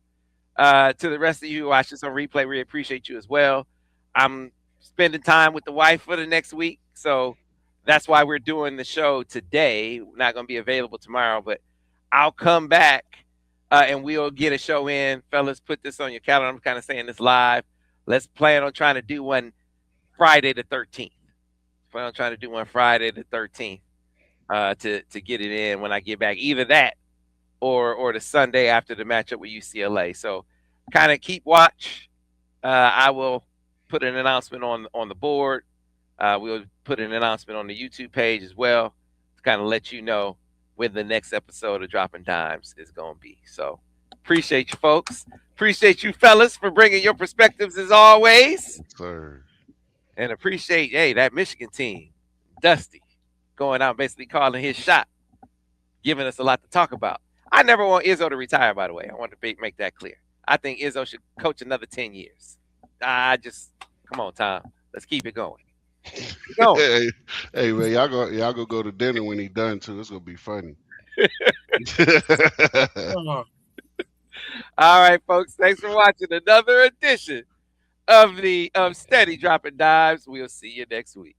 To the rest of you who watch us on replay, we appreciate you as well. I'm spending time with the wife for the next week, so that's why we're doing the show today. We're not going to be available tomorrow, but I'll come back and we'll get a show in. Fellas, put this on your calendar. I'm kind of saying this live. Let's plan on trying to do one Friday the 13th. Plan on trying to do one Friday the 13th to get it in when I get back. Either that or the Sunday after the matchup with UCLA. So kind of keep watch. I will put an announcement on the board. We'll put an announcement on the YouTube page as well to kind of let you know when the next episode of Dropping Dimes is going to be. So appreciate you, folks. Appreciate you, fellas, for bringing your perspectives as always. Sir. And appreciate, that Michigan team, Dusty, going out basically calling his shot, giving us a lot to talk about. I never want Izzo to retire, by the way. I want to make that clear. I think Izzo should coach another 10 years. Come on, Tom. Let's keep it going. Hey man, y'all go to dinner when he done too. It's gonna be funny. All right, folks. Thanks for watching another edition of Steady Dropping Dimes. We'll see you next week.